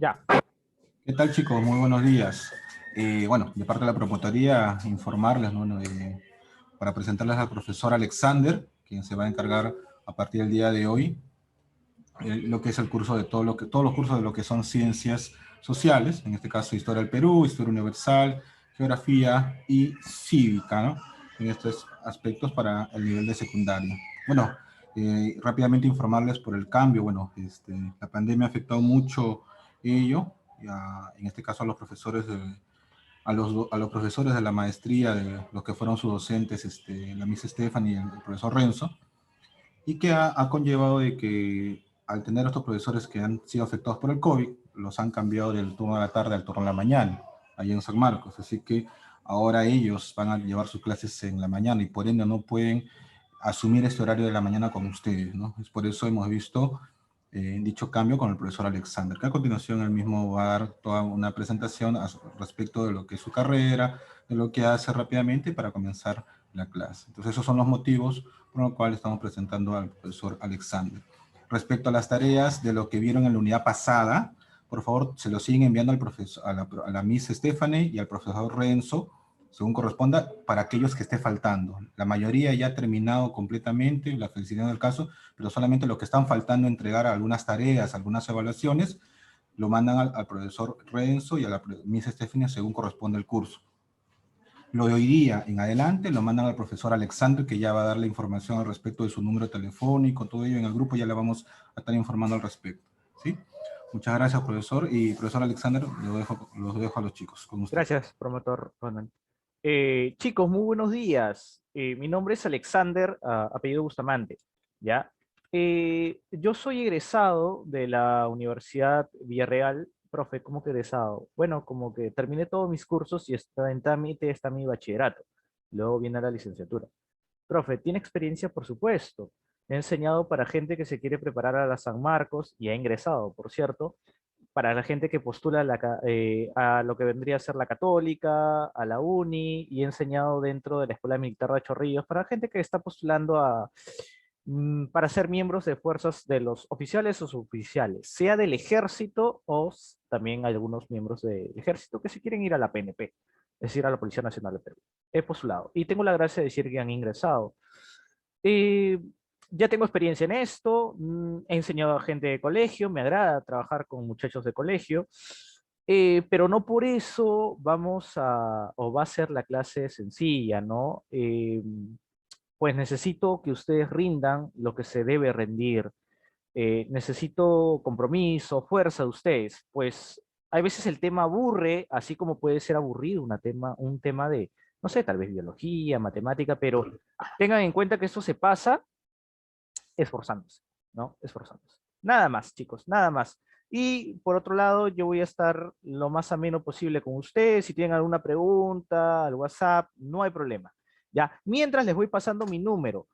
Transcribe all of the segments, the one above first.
Ya. ¿Qué tal, chicos? Muy buenos días. Bueno, de parte de la promotoría, informarles, ¿no? Para presentarles al profesor Alexander, quien se va a encargar a partir del día de hoy, lo que es el curso de todos los cursos de lo que son ciencias sociales, en este caso Historia del Perú, Historia Universal, Geografía y Cívica, ¿no? En estos aspectos para el nivel de secundaria. Bueno, rápidamente informarles por el cambio. Bueno, la pandemia ha afectado mucho ello, en este caso a los profesores a los profesores de la maestría, de los que fueron sus docentes, la Miss Stephanie y el profesor Renzo, y que ha conllevado de que al tener estos profesores que han sido afectados por el COVID, los han cambiado del turno de la tarde al turno de la mañana, allá en San Marcos. Así que ahora ellos van a llevar sus clases en la mañana y por ende no pueden asumir este horario de la mañana con ustedes, ¿no? Es por eso hemos visto dicho cambio con el profesor Alexander, que a continuación él mismo va a dar toda una presentación respecto de lo que es su carrera, de lo que hace rápidamente para comenzar la clase. Entonces esos son los motivos por los cuales estamos presentando al profesor Alexander. Respecto a las tareas de lo que vieron en la unidad pasada, por favor se lo siguen enviando al profesor, a la Miss Stephanie y al profesor Renzo, según corresponda, para aquellos que esté faltando. La mayoría ya ha terminado completamente, la felicidad del caso, pero solamente lo que están faltando entregar algunas tareas, algunas evaluaciones, lo mandan al profesor Renzo y a la Miss Stephanie según corresponde el curso. Lo de hoy día en adelante lo mandan al profesor Alexander, que ya va a dar la información al respecto de su número telefónico, todo ello en el grupo ya le vamos a estar informando al respecto. ¿Sí? Muchas gracias, profesor. Y profesor Alexander, los dejo a los chicos, con usted. Gracias, promotor Ronald. Chicos, muy buenos días. Mi nombre es Alexander, apellido Bustamante. ¿Ya? Yo soy egresado de la Universidad Villarreal. Profe, ¿cómo que egresado? Bueno, como que terminé todos mis cursos y está en trámite está mi bachillerato. Luego viene la licenciatura. Profe, ¿tiene experiencia? Por supuesto. He enseñado para gente que se quiere preparar a la San Marcos y ha ingresado, por cierto, para la gente que postula a lo que vendría a ser la Católica, a la Uni, y he enseñado dentro de la Escuela Militar de Chorrillos, para gente que está postulando para ser miembros de fuerzas de los oficiales o suboficiales, sea del ejército o también algunos miembros del ejército que se quieren ir a la PNP, es decir, a la Policía Nacional de Perú. He postulado y tengo la gracia de decir que han ingresado. Eh, ya tengo experiencia en esto, he enseñado a gente de colegio, me agrada trabajar con muchachos de colegio, pero no por eso o va a ser la clase sencilla, ¿no? Pues necesito que ustedes rindan lo que se debe rendir. Necesito compromiso, fuerza de ustedes, pues hay veces el tema aburre, así como puede ser aburrido un tema de, no sé, tal vez biología, matemática, pero tengan en cuenta que esto se pasa esforzándose, ¿no? Esforzándose. Nada más, chicos, nada más. Y por otro lado, yo voy a estar lo más ameno posible con ustedes. Si tienen alguna pregunta al WhatsApp, no hay problema. Ya, mientras les voy pasando mi número.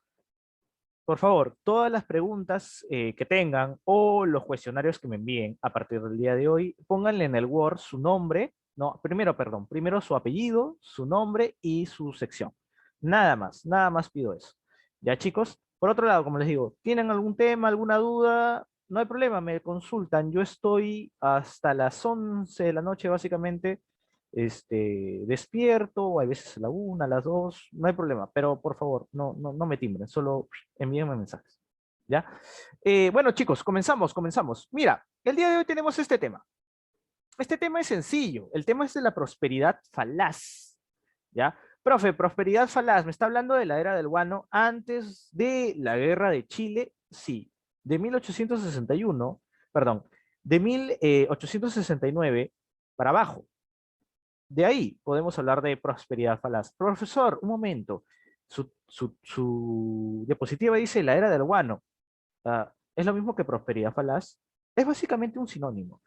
Por favor, todas las preguntas que tengan o los cuestionarios que me envíen a partir del día de hoy, pónganle en el Word su nombre, no, primero, perdón, primero su apellido, su nombre y su sección. Nada más pido eso. Ya, chicos. Por otro lado, como les digo, ¿tienen algún tema, alguna duda? No hay problema, me consultan. Yo estoy hasta las 11 de la noche, básicamente, despierto, o hay veces a la 1, a las 2, no hay problema, pero por favor, no me timbren, solo envíenme mensajes. ¿Ya? Bueno, chicos, comenzamos. Mira, el día de hoy tenemos este tema. Este tema es sencillo, el tema es de la prosperidad falaz. ¿Ya? Profe, prosperidad falaz, ¿me está hablando de la era del guano antes de la guerra de Chile? Sí, de 1861, perdón, de 1869 para abajo. De ahí podemos hablar de prosperidad falaz. Profesor, un momento. Su diapositiva dice la era del guano. ¿Es lo mismo que prosperidad falaz? Es básicamente un sinónimo.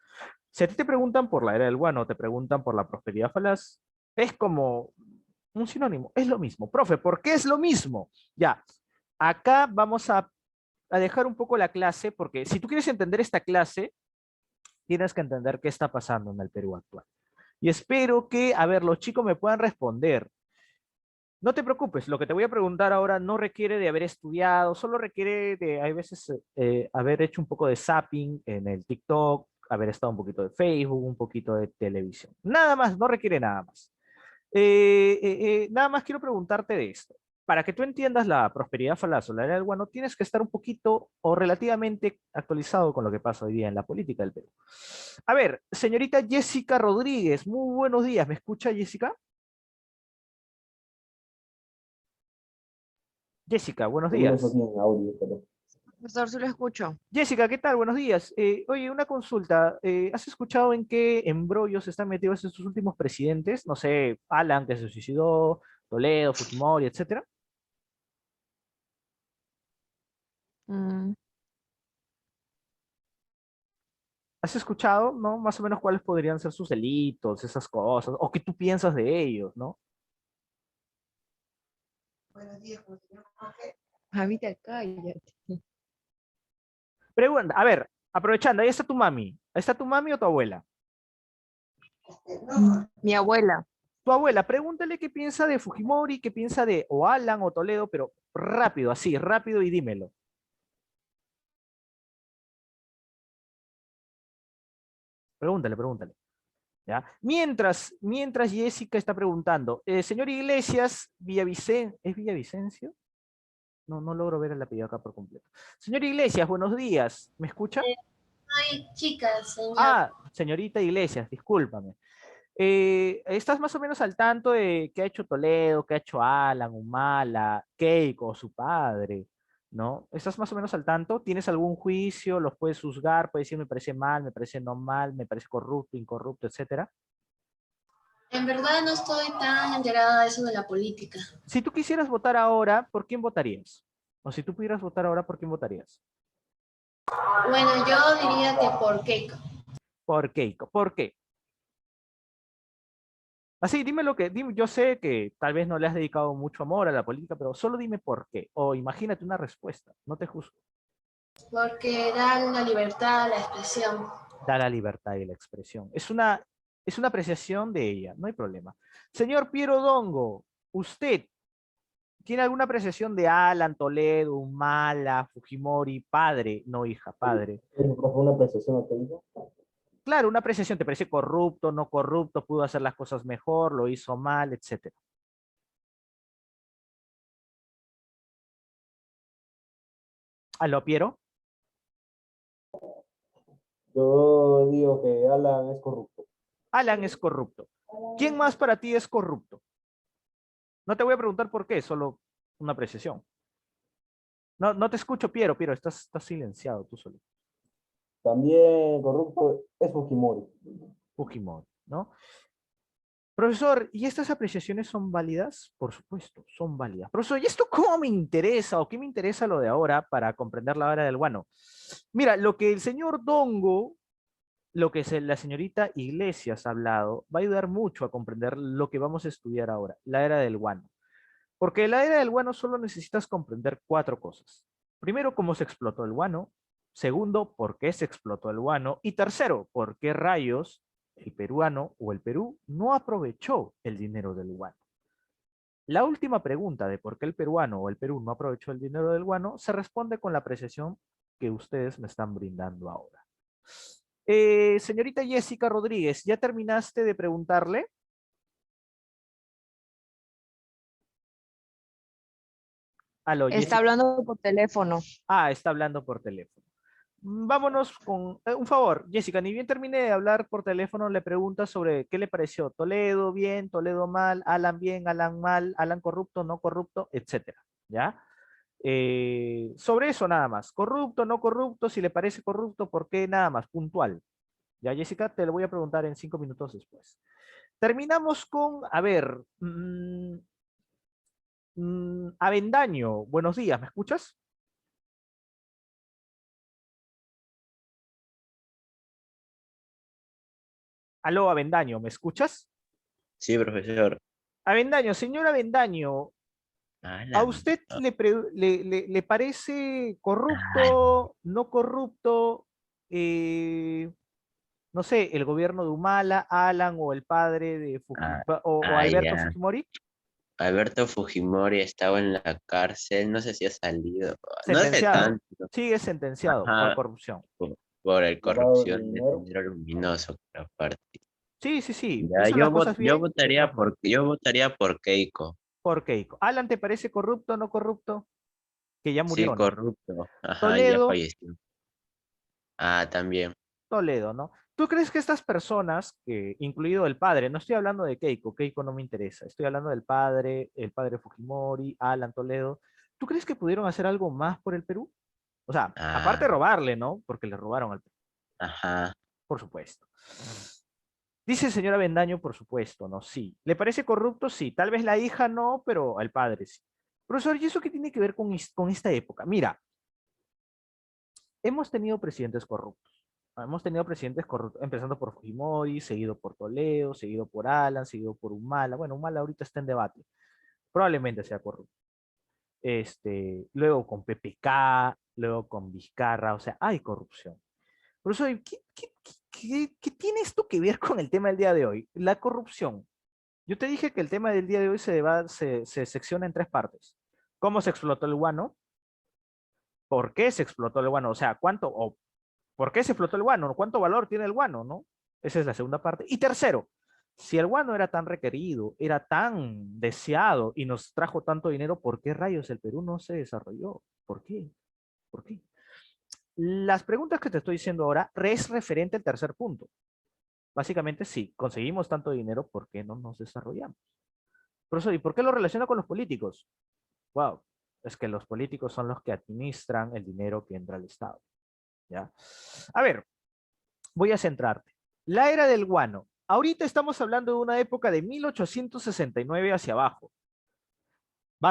Si a ti te preguntan por la era del guano, te preguntan por la prosperidad falaz, es como un sinónimo. Es lo mismo. Profe, ¿por qué es lo mismo? Ya, acá vamos a dejar un poco la clase, porque si tú quieres entender esta clase, tienes que entender qué está pasando en el Perú actual. Y espero que, a ver, los chicos me puedan responder. No te preocupes, lo que te voy a preguntar ahora no requiere de haber estudiado, solo requiere de, hay veces, haber hecho un poco de zapping en el TikTok, haber estado un poquito de Facebook, un poquito de televisión. Nada más, no requiere nada más. Nada más quiero preguntarte de esto. Para que tú entiendas la prosperidad falaz o la era del guano, tienes que estar un poquito o relativamente actualizado con lo que pasa hoy día en la política del Perú. A ver, señorita Jessica Rodríguez, muy buenos días. ¿Me escucha, Jessica? Jessica, buenos Algunos no días. tienen audio, pero... Profesor, sí lo escucho. Jessica, ¿qué tal? Buenos días. Oye, una consulta. ¿Has escuchado en qué embrollos están metidos estos últimos presidentes? No sé, Alan, que se suicidó, Toledo, Fujimori, etcétera. Mm, ¿Has escuchado, no? Más o menos cuáles podrían ser sus delitos, esas cosas, o qué tú piensas de ellos, ¿no? Mamita, cállate. Pregunta, a ver, aprovechando, ahí está tu mami. ¿Ahí está tu mami o tu abuela? Mi abuela. Tu abuela, pregúntale qué piensa de Fujimori, qué piensa de o Alan o Toledo, pero rápido, así, rápido y dímelo. Pregúntale, pregúntale. ¿Ya? Mientras Jessica está preguntando, señor Iglesias, ¿es Villavicencio? No, no logro ver el apellido acá por completo. Señor Iglesias, buenos días. ¿Me escucha? Ay, chicas, señor. Ah, señorita Iglesias, discúlpame. ¿Estás más o menos al tanto de qué ha hecho Toledo, qué ha hecho Alan, Humala, Keiko, su padre? ¿No? ¿Estás más o menos al tanto? ¿Tienes algún juicio? ¿Los puedes juzgar? ¿Puedes decir me parece mal, me parece no mal, me parece corrupto, incorrupto, etcétera? En verdad no estoy tan enterada de eso de la política. Si tú quisieras votar ahora, ¿por quién votarías? O si tú pudieras votar ahora, ¿por quién votarías? Bueno, yo diría que por Keiko. Por Keiko. ¿Por qué? Así, dime lo que, dime, yo sé que tal vez no le has dedicado mucho amor a la política, pero solo dime por qué. O imagínate una respuesta, no te juzgo. Porque da la libertad, la expresión. Da la libertad y la expresión. Es una apreciación de ella, no hay problema. Señor Piero Dongo, ¿usted tiene alguna apreciación de Alan, Toledo, Humala, Fujimori, padre, no hija, padre? Es una apreciación que dijo. Claro, una apreciación, ¿te parece corrupto, no corrupto, pudo hacer las cosas mejor, lo hizo mal, etcétera? ¿Aló, Piero? Yo digo que Alan es corrupto. Alan es corrupto. ¿Quién más para ti es corrupto? No te voy a preguntar por qué, solo una apreciación. No, no te escucho, Piero, Piero, estás silenciado tú solo. También corrupto es Fujimori. Fujimori, ¿no? Profesor, ¿y estas apreciaciones son válidas? Por supuesto, son válidas. Profesor, ¿y esto cómo me interesa o qué me interesa lo de ahora para comprender la hora del guano? Mira, lo que el señor Dongo, lo que la señorita Iglesias ha hablado, va a ayudar mucho a comprender lo que vamos a estudiar ahora, la era del guano. Porque la era del guano solo necesitas comprender 4 cosas. Primero, cómo se explotó el guano. Segundo, por qué se explotó el guano. Y tercero, por qué rayos el peruano o el Perú no aprovechó el dinero del guano. La última pregunta de por qué el peruano o el Perú no aprovechó el dinero del guano se responde con la apreciación que ustedes me están brindando ahora. Señorita Jessica Rodríguez, ¿ya terminaste de preguntarle? Aló, Está Jessica. hablando por teléfono. Ah, está hablando por teléfono. Vámonos con un favor, Jessica, ni bien termine de hablar por teléfono, le preguntas sobre qué le pareció. Toledo bien, Toledo mal, Alan bien, Alan mal, Alan corrupto, no corrupto, etcétera. ¿Ya? Sobre eso nada más. Corrupto, no corrupto, si le parece corrupto, ¿por qué? Nada más, puntual. Ya, Jessica, te lo voy a preguntar en 5 minutos después. Terminamos con, a ver, Avendaño, buenos días, ¿me escuchas? Aló, Avendaño, ¿me escuchas? Sí, profesor. Avendaño, señor Avendaño, Ah, ¿a la usted mierda. le parece Ah, corrupto, no corrupto, no sé, el gobierno de Humala, Alan o el padre de ah, o Alberto ya. Fujimori? Alberto Fujimori estaba en la cárcel, no sé si ha salido, no sé Sentenciado, tanto. sigue sentenciado por Ajá, corrupción. Por el Lavado de corrupción de dinero. dinero luminoso, por aparte. Sí, sí, sí. Ya, Hizo las cosas yo bien y votaría otras mal. yo votaría por Keiko. Por Keiko. Alan, ¿te parece corrupto o no corrupto? Que ya Sí, murió, ¿no? corrupto. Ajá, ya Toledo, falleció. Ah, también. Toledo, ¿no? ¿Tú crees que estas personas, incluido el padre, no estoy hablando de Keiko, Keiko no me interesa, estoy hablando del padre, el padre Fujimori, Alan Toledo, ¿tú crees que pudieron hacer algo más por el Perú? O sea, aparte Ah, de robarle, ¿no? Porque le robaron al Perú, ajá. por supuesto. Dice el señor Avendaño, por supuesto, ¿no? Sí. ¿Le parece corrupto? Sí. Tal vez la hija no, pero el padre sí. Profesor, ¿y eso qué tiene que ver con esta época? Mira, hemos tenido presidentes corruptos. Hemos tenido presidentes corruptos, empezando por Fujimori, seguido por Toledo, seguido por Alan, seguido por Humala. Bueno, Humala ahorita está en debate. Probablemente sea corrupto. Luego con PPK, luego con Vizcarra, o sea, hay corrupción. Profesor, ¿qué tiene esto que ver con el tema del día de hoy? La corrupción. Yo te dije que el tema del día de hoy se secciona en tres partes. ¿Cómo se explotó el guano? ¿Por qué se explotó el guano? O sea, ¿cuánto o por qué se explotó el guano? ¿Cuánto valor tiene el guano, no? Esa es la segunda parte. Y tercero, si el guano era tan requerido, era tan deseado y nos trajo tanto dinero, ¿por qué rayos el Perú no se desarrolló? ¿Por qué? ¿Por qué? Las preguntas que te estoy diciendo ahora es referente al tercer punto. Básicamente, sí, conseguimos tanto dinero, ¿por qué no nos desarrollamos? Profesor, ¿y por qué lo relaciona con los políticos? Wow, es que los políticos son los que administran el dinero que entra al Estado. ¿Ya? A ver, voy a centrarte. La era del guano. Ahorita estamos hablando de una época de 1869 hacia abajo.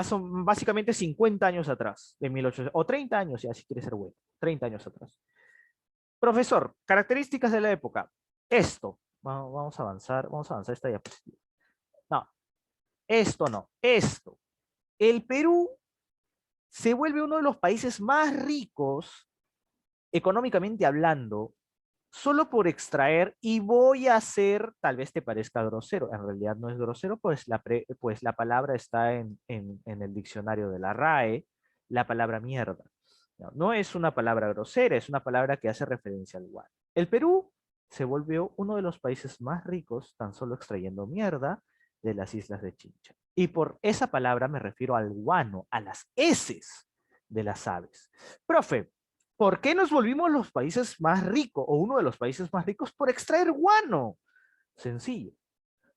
Son básicamente 50 años atrás, de 1800, o 30 años, ya si quieres ser bueno, 30 años atrás. Profesor, características de la época. Esto, vamos a avanzar esta diapositiva. No, esto no, esto. El Perú se vuelve uno de los países más ricos, económicamente hablando, solo por extraer, y voy a hacer, tal vez te parezca grosero, en realidad no es grosero, pues pues la palabra está en el diccionario de la RAE, la palabra mierda. No, no es una palabra grosera, es una palabra que hace referencia al guano. El Perú se volvió uno de los países más ricos tan solo extrayendo mierda de las islas de Chincha. Y por esa palabra me refiero al guano, a las heces de las aves. Profe, ¿por qué nos volvimos los países más ricos o uno de los países más ricos por extraer guano? Sencillo,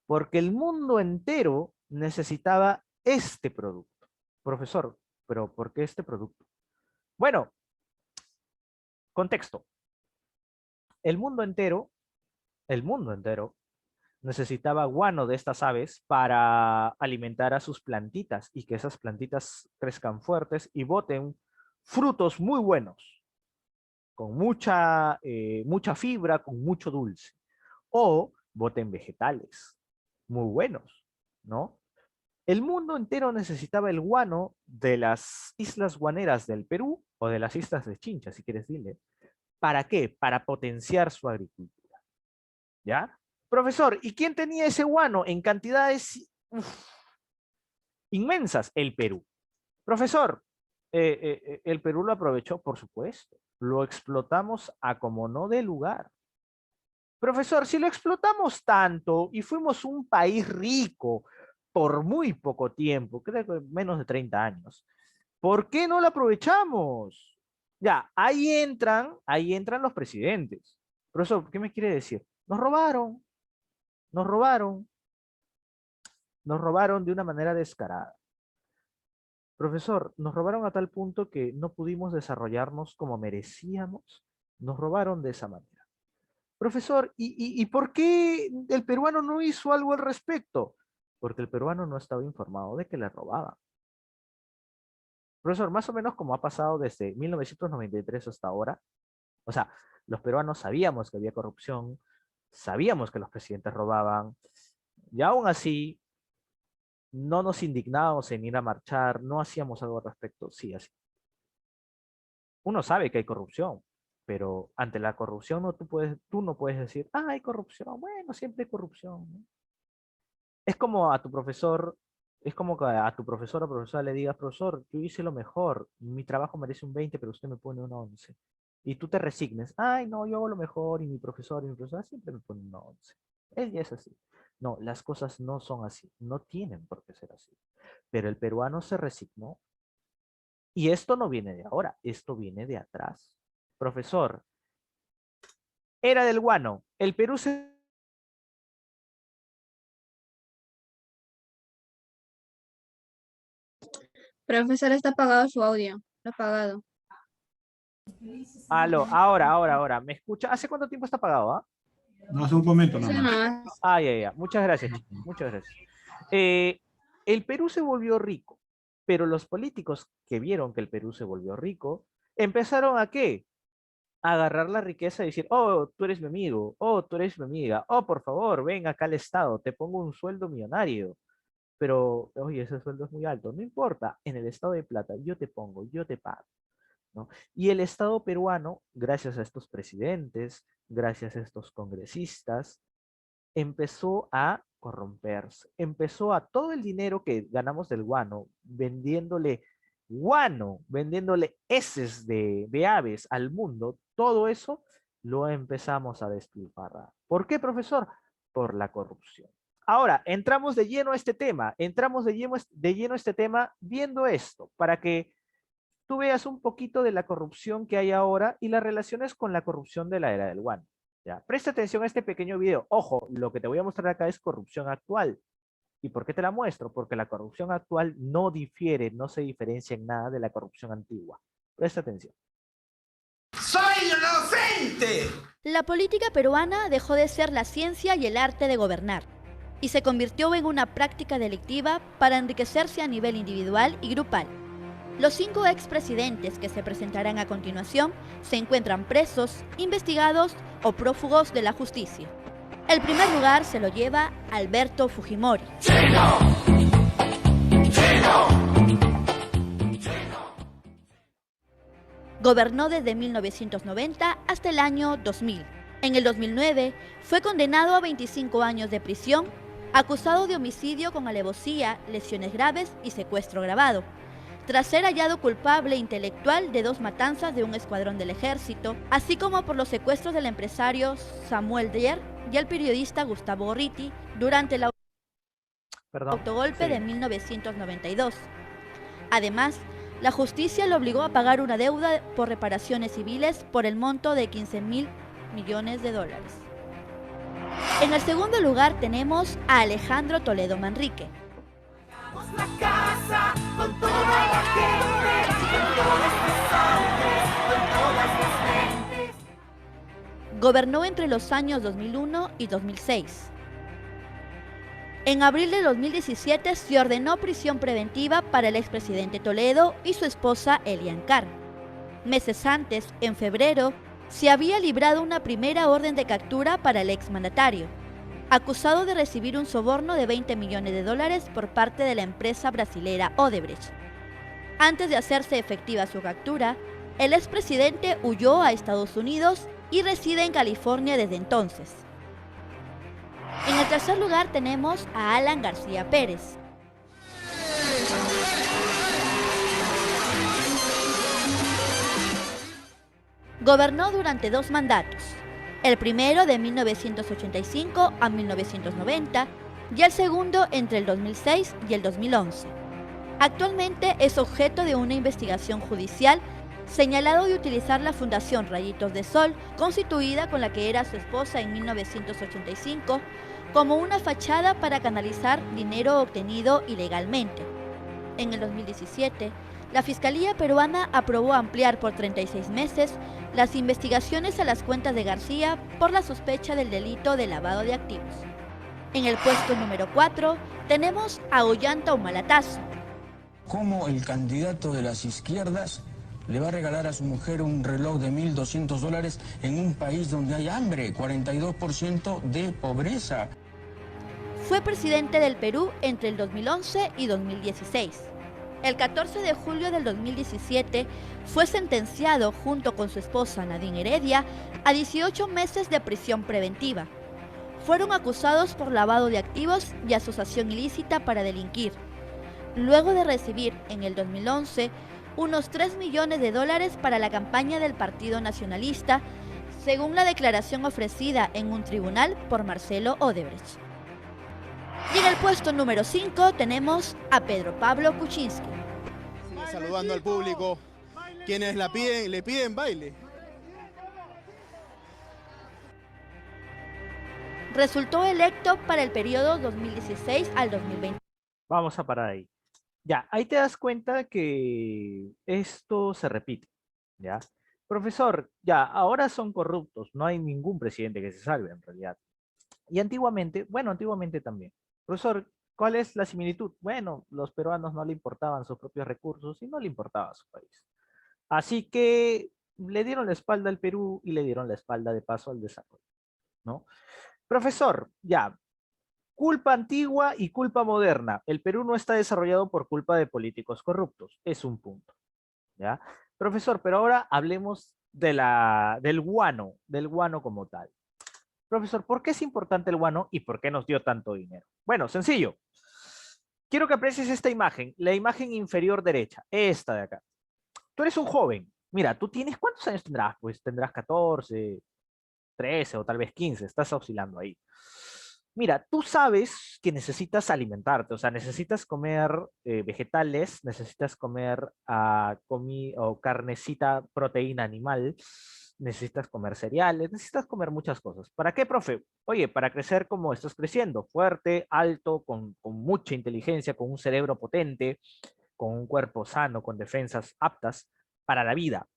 porque el mundo entero necesitaba este producto. Profesor, ¿pero por qué este producto? Bueno, contexto. El mundo entero, el mundo entero necesitaba guano de estas aves para alimentar a sus plantitas y que esas plantitas crezcan fuertes y boten frutos muy buenos, con mucha fibra, con mucho dulce. O boten vegetales muy buenos, ¿no? El mundo entero necesitaba el guano de las islas guaneras del Perú o de las islas de Chincha, si quieres dile. ¿Para qué? Para potenciar su agricultura. ¿Ya? Profesor, ¿y quién tenía ese guano en cantidades inmensas? El Perú. Profesor, el Perú lo aprovechó, por supuesto. Lo explotamos a como no de lugar. Profesor, si lo explotamos tanto y fuimos un país rico por muy poco tiempo, creo que menos de 30 años, ¿por qué no lo aprovechamos? Ya, ahí entran los presidentes. Profesor, ¿qué me quiere decir? Nos robaron, nos robaron de una manera descarada. Profesor, nos robaron a tal punto que no pudimos desarrollarnos como merecíamos. Nos robaron de esa manera. Profesor, ¿y por qué el peruano no hizo algo al respecto? Porque el peruano no estaba informado de que le robaban. Profesor, más o menos como ha pasado desde 1993 hasta ahora, o sea, los peruanos sabíamos que había corrupción, sabíamos que los presidentes robaban, y aún así no nos indignábamos en ir a marchar, no hacíamos algo al respecto. Sí, así. Uno sabe que hay corrupción, pero ante la corrupción tú no puedes decir, ah, hay corrupción, bueno, siempre hay corrupción, ¿no? Es como a tu profesor, es como que a tu profesor o profesora le digas, profesor, yo hice lo mejor, mi trabajo merece un 20, pero usted me pone un 11. y tú te resignes, ay, no, yo hago lo mejor y mi profesora siempre me pone un 11. Él ya es así. No, las cosas no son así, no tienen por qué ser así. Pero el peruano se resignó y esto no viene de ahora, esto viene de atrás. Profesor, era del guano, el Perú se... Profesor, está apagado su audio. Lo ha apagado. Aló, ahora, ¿me escucha? ¿Hace cuánto tiempo está apagado, ah? No, hace un momento Sí, nomás. más. Ah, ya. Muchas gracias, chicos. Muchas gracias. El Perú se volvió rico, pero los políticos que vieron que el Perú se volvió rico, empezaron ¿a qué? A agarrar la riqueza y decir, oh, tú eres mi amigo, oh, tú eres mi amiga, oh, por favor, ven acá al Estado, te pongo un sueldo millonario. Pero, oye, ese sueldo es muy alto. No importa, en el Estado de Plata, yo te pongo, yo te pago, ¿no? Y el Estado peruano, gracias a estos presidentes, gracias a estos congresistas, empezó a corromperse, empezó a todo el dinero que ganamos del guano, vendiéndole heces de aves al mundo, todo eso lo empezamos a despilfarrar. ¿Por qué, profesor? Por la corrupción. Ahora, entramos de lleno a este tema, a este tema viendo esto, para que tú veas un poquito de la corrupción que hay ahora y las relaciones con la corrupción de la era del guano. ¿Ya? Presta atención a este pequeño video. Ojo, lo que te voy a mostrar acá es corrupción actual. ¿Y por qué te la muestro? Porque la corrupción actual no difiere, no se diferencia en nada de la corrupción antigua. Presta atención. ¡Soy inocente! La política peruana dejó de ser la ciencia y el arte de gobernar y se convirtió en una práctica delictiva para enriquecerse a nivel individual y grupal. Los 5 expresidentes que se presentarán a continuación se encuentran presos, investigados o prófugos de la justicia. El primer lugar se lo lleva Alberto Fujimori. Gobernó desde 1990 hasta el año 2000. En el 2009 fue condenado a 25 años de prisión, acusado de homicidio con alevosía, lesiones graves y secuestro agravado, tras ser hallado culpable intelectual de 2 matanzas de un escuadrón del ejército, así como por los secuestros del empresario Samuel Dyer y el periodista Gustavo Gorriti durante el autogolpe de 1992. Además, la justicia lo obligó a pagar una deuda por reparaciones civiles por el monto de $15.000 millones. En el segundo lugar tenemos a Alejandro Toledo Manrique. La casa con toda la gente, con todas las sangres, con todas las mentes. Gobernó entre los años 2001 y 2006. En abril de 2017 se ordenó prisión preventiva para el expresidente Toledo y su esposa Elian Carr. Meses antes, en febrero, se había librado una primera orden de captura para el exmandatario, acusado de recibir un soborno de $20 millones por parte de la empresa brasilera Odebrecht. Antes de hacerse efectiva su captura, el expresidente huyó a Estados Unidos y reside en California desde entonces. En el tercer lugar tenemos a Alan García Pérez. Gobernó durante 2 mandatos, el primero de 1985 a 1990 y el segundo entre el 2006 y el 2011. Actualmente es objeto de una investigación judicial señalado de utilizar la Fundación Rayitos de Sol, constituida con la que era su esposa en 1985, como una fachada para canalizar dinero obtenido ilegalmente. En el 2017, la Fiscalía peruana aprobó ampliar por 36 meses las investigaciones a las cuentas de García por la sospecha del delito de lavado de activos. En el puesto número 4 tenemos a Ollanta Humala-Tazo. ¿Cómo el candidato de las izquierdas le va a regalar a su mujer un reloj de $1.200 en un país donde hay hambre, 42% de pobreza? Fue presidente del Perú entre el 2011 y 2016. El 14 de julio del 2017 fue sentenciado junto con su esposa Nadine Heredia a 18 meses de prisión preventiva. Fueron acusados por lavado de activos y asociación ilícita para delinquir. Luego de recibir en el 2011 unos 3 millones de dólares para la campaña del Partido Nacionalista, según la declaración ofrecida en un tribunal por Marcelo Odebrecht. Y en el puesto número 5 tenemos a Pedro Pablo Kuczynski. Sigue saludando al público. Quienes le piden baile. Resultó electo para el periodo 2016 al 2020. Vamos a parar ahí. Ya, ahí te das cuenta que esto se repite, ¿ya? Profesor, ya, ahora son corruptos, no hay ningún presidente que se salve en realidad. Y antiguamente, bueno, antiguamente también. Profesor, ¿cuál es la similitud? Bueno, los peruanos no le importaban sus propios recursos y no le importaba su país. Así que le dieron la espalda al Perú y le dieron la espalda de paso al desarrollo, ¿no? Profesor, ya, culpa antigua y culpa moderna. El Perú no está desarrollado por culpa de políticos corruptos. Es un punto, ¿ya? Profesor, pero ahora hablemos del guano como tal. Profesor, ¿por qué es importante el guano y por qué nos dio tanto dinero? Bueno, sencillo. Quiero que aprecies esta imagen, la imagen inferior derecha, esta de acá. Tú eres un joven. Mira, tú tienes, ¿cuántos años tendrás? Pues tendrás 14, 13 o tal vez 15, estás oscilando ahí. Mira, tú sabes que necesitas alimentarte, o sea, necesitas comer vegetales, necesitas comer o carnecita, proteína animal, necesitas comer cereales, necesitas comer muchas cosas. ¿Para qué, profe? Oye, para crecer como estás creciendo, fuerte, alto, con mucha inteligencia, con un cerebro potente, con un cuerpo sano, con defensas aptas para la vida.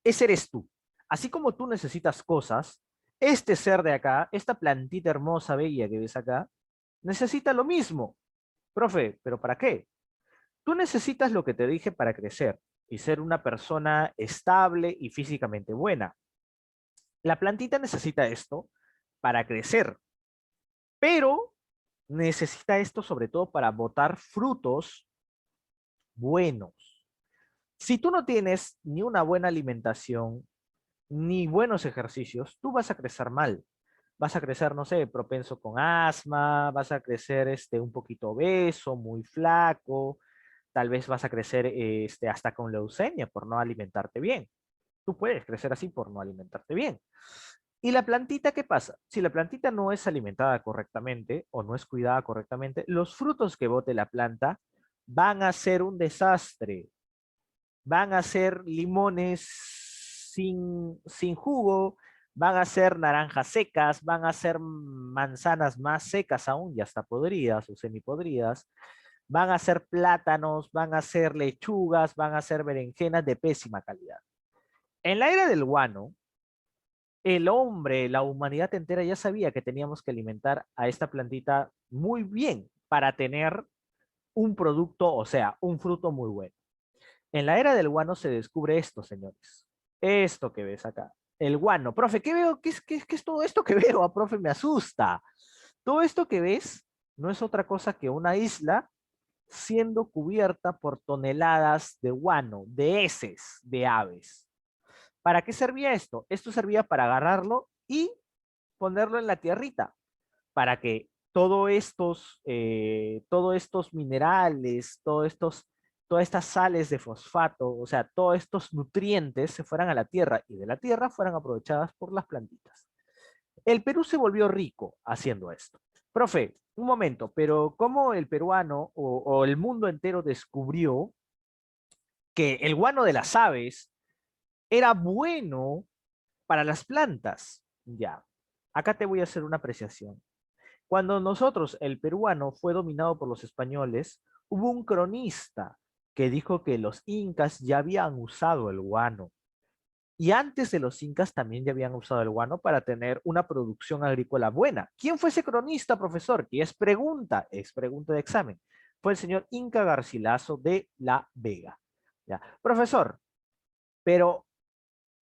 Ese eres tú. Así como tú necesitas cosas, este ser de acá, esta plantita hermosa, bella que ves acá, necesita lo mismo. Profe, ¿pero para qué? Tú necesitas lo que te dije para crecer y ser una persona estable y físicamente buena. La plantita necesita esto para crecer, pero necesita esto sobre todo para botar frutos buenos. Si tú no tienes ni una buena alimentación, ni buenos ejercicios, tú vas a crecer mal. Vas a crecer, no sé, propenso con asma, vas a crecer un poquito obeso, muy flaco, tal vez vas a crecer hasta con leucemia por no alimentarte bien. Tú puedes crecer así por no alimentarte bien. ¿Y la plantita qué pasa? Si la plantita no es alimentada correctamente o no es cuidada correctamente, los frutos que bote la planta van a ser un desastre. Van a ser limones sin jugo, van a ser naranjas secas, van a ser manzanas más secas aún, ya hasta podridas o semipodridas, van a ser plátanos, van a ser lechugas, van a ser berenjenas de pésima calidad. En la era del guano, el hombre, la humanidad entera ya sabía que teníamos que alimentar a esta plantita muy bien para tener un producto, o sea, un fruto muy bueno. En la era del guano se descubre esto, señores. Esto que ves acá. El guano. Profe, ¿qué veo? ¿Qué es todo esto que veo? Ah, profe, me asusta. Todo esto que ves no es otra cosa que una isla siendo cubierta por toneladas de guano, de heces de aves. ¿Para qué servía esto? Esto servía para agarrarlo y ponerlo en la tierrita, para que todos estos minerales, todas estas sales de fosfato, o sea, todos estos nutrientes se fueran a la tierra y de la tierra fueran aprovechadas por las plantitas. El Perú se volvió rico haciendo esto. Profe, un momento, pero ¿cómo el peruano o el mundo entero descubrió que el guano de las aves era bueno para las plantas? Ya, acá te voy a hacer una apreciación. Cuando nosotros, el peruano, fue dominado por los españoles, hubo un cronista que dijo que los incas ya habían usado el guano. Y antes de los incas también ya habían usado el guano para tener una producción agrícola buena. ¿Quién fue ese cronista, profesor? Que es pregunta de examen. Fue el señor Inca Garcilaso de la Vega. ¿Ya? Profesor, pero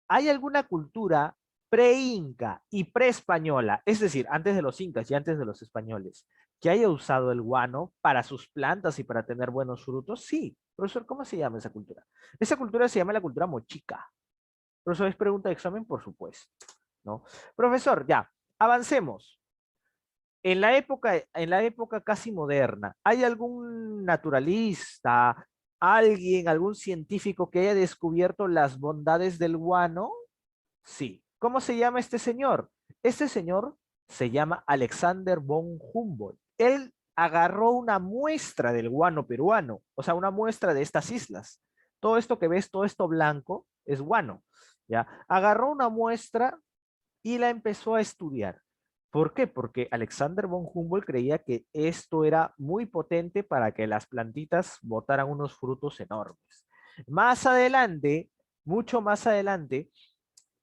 ¿hay alguna cultura pre-inca y pre-española, es decir, antes de los incas y antes de los españoles, que haya usado el guano para sus plantas y para tener buenos frutos? Sí. Profesor, ¿cómo se llama esa cultura? Esa cultura se llama la cultura mochica. Profesor, ¿es pregunta de examen? Por supuesto, ¿no? Profesor, ya, avancemos. En la época casi moderna, ¿hay algún naturalista, ¿Alguien, algún científico que haya descubierto las bondades del guano? Sí. ¿Cómo se llama este señor? Este señor se llama Alexander von Humboldt. Él agarró una muestra del guano peruano, o sea, una muestra de estas islas. Todo esto que ves, todo esto blanco, es guano. ¿Ya? Agarró una muestra y la empezó a estudiar. ¿Por qué? Porque Alexander von Humboldt creía que esto era muy potente para que las plantitas botaran unos frutos enormes. Más adelante, mucho más adelante,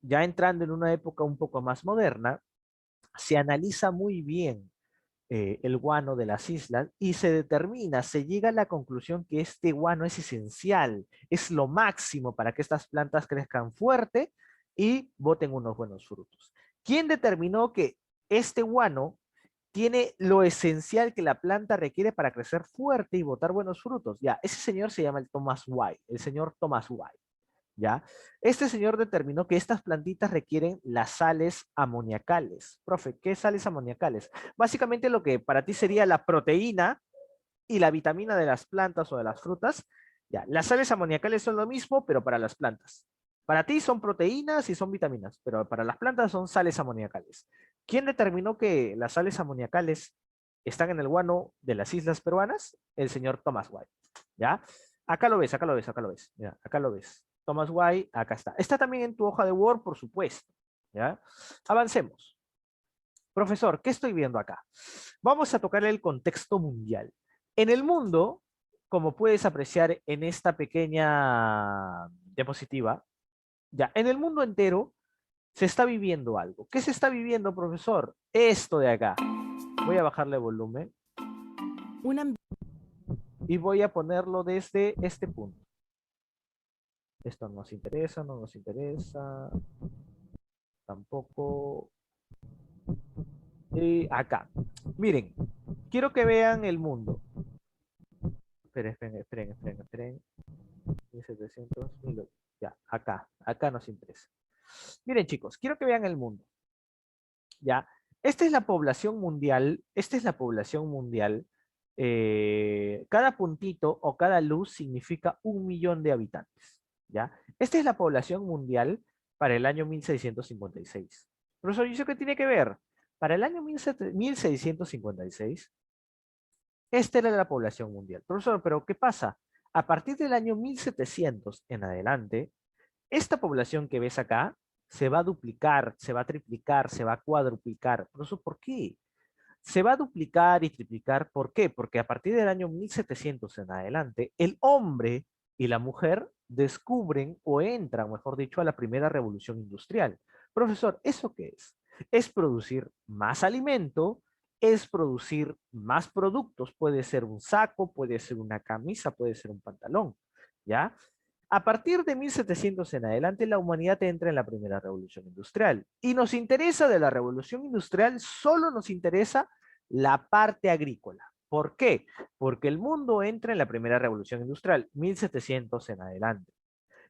ya entrando en una época un poco más moderna, se analiza muy bien el guano de las islas y se determina, se llega a la conclusión que este guano es esencial, es lo máximo para que estas plantas crezcan fuerte y boten unos buenos frutos. ¿Quién determinó que este guano tiene lo esencial que la planta requiere para crecer fuerte y botar buenos frutos? Ya, ese señor se llama el Thomas White, el señor Thomas White. ¿Ya? Este señor determinó que estas plantitas requieren las sales amoniacales. Profe, ¿qué sales amoniacales? Básicamente lo que para ti sería la proteína y la vitamina de las plantas o de las frutas. Ya, las sales amoniacales son lo mismo, pero para las plantas. Para ti son proteínas y son vitaminas, pero para las plantas son sales amoniacales. ¿Quién determinó que las sales amoniacales están en el guano de las islas peruanas? El señor Thomas White. ¿Ya? Acá lo ves, acá lo ves, acá lo ves. Ya, acá lo ves. Thomas White, acá está. Está también en tu hoja de Word, por supuesto. ¿Ya? Avancemos. Profesor, ¿qué estoy viendo acá? Vamos a tocar el contexto mundial. En el mundo, como puedes apreciar en esta pequeña diapositiva, ya, en el mundo entero se está viviendo algo. ¿Qué se está viviendo, profesor? Esto de acá. Voy a bajarle volumen. Y voy a ponerlo desde este punto. Esto nos interesa, no nos interesa. Tampoco. Y acá. Miren, quiero que vean el mundo. Esperen. 1700, 1000. Ya, acá nos interesa. Miren, chicos, quiero que vean el mundo. Ya, esta es la población mundial. Cada puntito o cada luz significa 1 millón de habitantes. ¿Ya? Esta es la población mundial para el año 1656. Profesor, ¿y eso qué tiene que ver? Para el año 1656, esta era la población mundial. Profesor, ¿pero qué pasa? A partir del año 1700 en adelante, esta población que ves acá se va a duplicar, se va a triplicar, se va a cuadruplicar. Profesor, ¿por qué? Se va a duplicar y triplicar. ¿Por qué? Porque a partir del año 1700 en adelante, el hombre y la mujer descubren o entran, mejor dicho, a la primera revolución industrial. Profesor, ¿eso qué es? Es producir más alimento, es producir más productos. Puede ser un saco, puede ser una camisa, puede ser un pantalón, ¿ya? A partir de 1700 en adelante, la humanidad entra en la primera revolución industrial. Y nos interesa de la revolución industrial, solo nos interesa la parte agrícola. ¿Por qué? Porque el mundo entra en la primera revolución industrial, 1700 en adelante.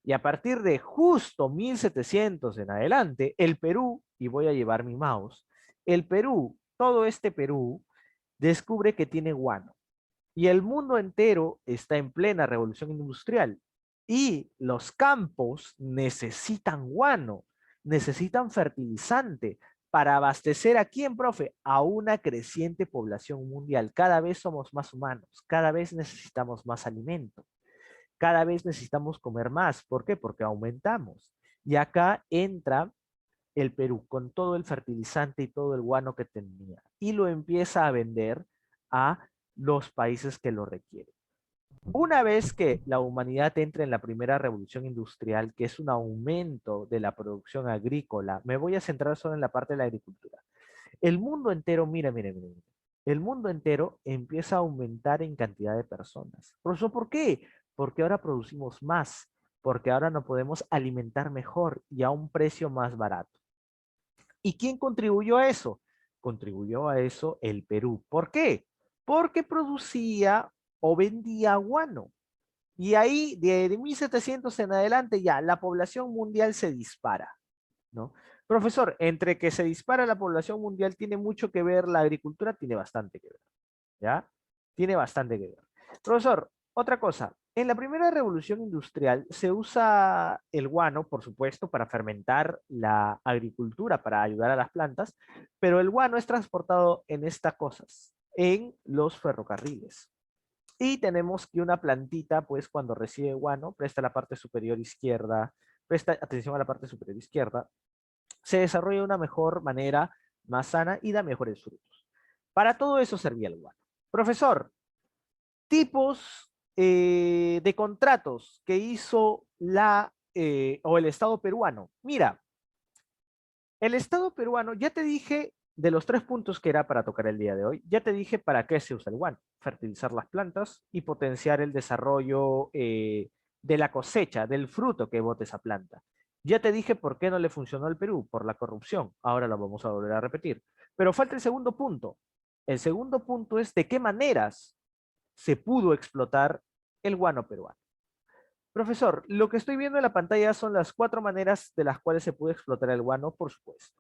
Y a partir de justo 1700 en adelante, el Perú, y voy a llevar mi mouse, el Perú, todo este Perú, descubre que tiene guano. Y el mundo entero está en plena revolución industrial. Y los campos necesitan guano, necesitan fertilizante para abastecer a quién, profe, a una creciente población mundial. Cada vez somos más humanos, cada vez necesitamos más alimento, cada vez necesitamos comer más. ¿Por qué? Porque aumentamos. Y acá entra el Perú con todo el fertilizante y todo el guano que tenía y lo empieza a vender a los países que lo requieren. Una vez que la humanidad entra en la primera revolución industrial, que es un aumento de la producción agrícola, me voy a centrar solo en la parte de la agricultura. El mundo entero, mira, el mundo entero empieza a aumentar en cantidad de personas. ¿Por qué? Porque ahora producimos más, porque ahora nos podemos alimentar mejor y a un precio más barato. ¿Y quién contribuyó a eso? Contribuyó a eso el Perú. ¿Por qué? Porque producía o vendía guano. Y ahí, de 1700 en adelante, ya la población mundial se dispara, ¿no? Profesor, entre que se dispara la población mundial, ¿tiene mucho que ver la agricultura? Tiene bastante que ver, ¿ya? Tiene bastante que ver. Profesor, otra cosa, En la primera revolución industrial se usa el guano, por supuesto, para fermentar la agricultura, para ayudar a las plantas, pero el guano es transportado en estas cosas, en los ferrocarriles. Y tenemos que una plantita, pues cuando recibe guano, presta la parte superior izquierda, presta atención a la parte superior izquierda, se desarrolla de una mejor manera, más sana y da mejores frutos. Para todo eso servía el guano. Profesor, tipos de contratos que hizo o el Estado peruano. Mira, el Estado peruano, ya te dije de los 3 puntos que era para tocar el día de hoy, ya te dije para qué se usa el guano: fertilizar las plantas y potenciar el desarrollo de la cosecha, del fruto que bote esa planta. Ya te dije por qué no le funcionó al Perú, por la corrupción. Ahora lo vamos a volver a repetir. Pero falta el segundo punto. El segundo punto es de qué maneras se pudo explotar el guano peruano. Profesor, lo que estoy viendo en la pantalla son las 4 maneras de las cuales se pudo explotar el guano, por supuesto.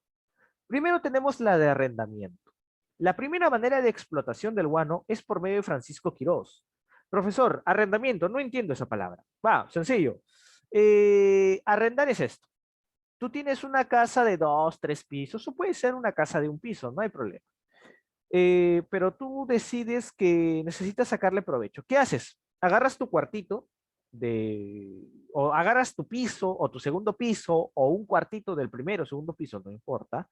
Primero tenemos la de arrendamiento. La primera manera de explotación del guano es por medio de Francisco Quirós. Profesor, arrendamiento, no entiendo esa palabra. Va, sencillo. Arrendar es esto. Tú tienes una casa de 2, 3 pisos, o puede ser una casa de 1 piso, no hay problema. Pero tú decides que necesitas sacarle provecho. ¿Qué haces? Agarras tu cuartito, o agarras tu piso, o tu segundo piso, o un cuartito del primero o segundo piso, no importa,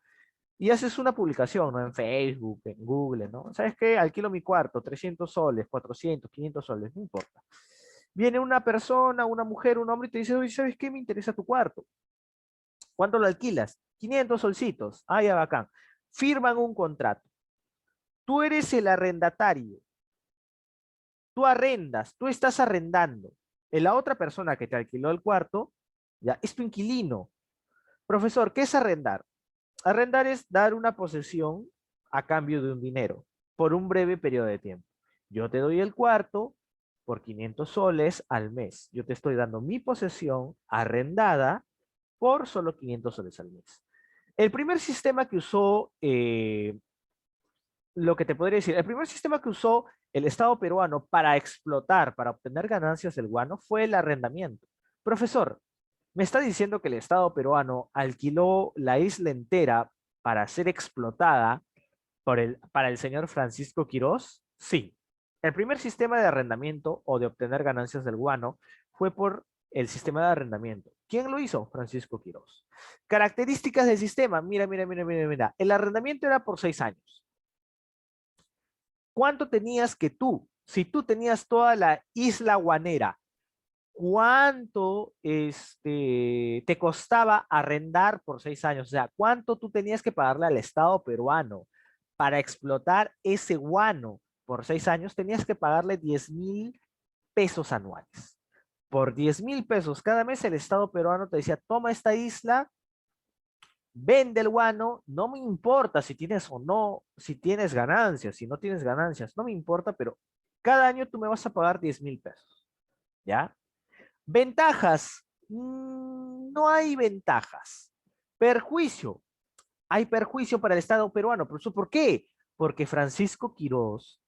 y haces una publicación, ¿no? En Facebook, en Google, ¿no? ¿Sabes qué? Alquilo mi cuarto, 300 soles, 400, 500 soles, no importa. Viene una persona, una mujer, un hombre, y te dice: oye, ¿sabes qué? Me interesa tu cuarto. ¿Cuánto lo alquilas? 500 solcitos. Ah, ya, bacán. Firman un contrato. Tú eres el arrendatario. Tú arrendas, tú estás arrendando. La otra persona que te alquiló el cuarto, ya, es tu inquilino. Profesor, ¿qué es arrendar? Arrendar es dar una posesión a cambio de un dinero, por un breve periodo de tiempo. Yo te doy el cuarto por 500 soles al mes. Yo te estoy dando mi posesión arrendada por solo 500 soles al mes. El primer sistema que usó, lo que te podría decir, el primer sistema que usó el Estado peruano para explotar, para obtener ganancias del guano, fue el arrendamiento. Profesor, ¿me está diciendo que el Estado peruano alquiló la isla entera para ser explotada para el señor Francisco Quirós? Sí. El primer sistema de arrendamiento o de obtener ganancias del guano fue por el sistema de arrendamiento. ¿Quién lo hizo? Francisco Quirós. Características del sistema. Mira. El arrendamiento era por 6 años. ¿Cuánto tenías que tú, si tú tenías toda la isla guanera, cuánto te costaba arrendar por 6 años? O sea, ¿cuánto tú tenías que pagarle al Estado peruano para explotar ese guano por 6 años? Tenías que pagarle 10,000 pesos anuales. Por 10,000 pesos cada mes el Estado peruano te decía: toma esta isla, vende el guano, no me importa si tienes o no, si tienes ganancias, si no tienes ganancias, no me importa, pero cada año tú me vas a pagar 10,000 pesos. ¿Ya? Ventajas. No hay ventajas. Perjuicio. Hay perjuicio para el Estado peruano. ¿Por qué? Porque Francisco Quirós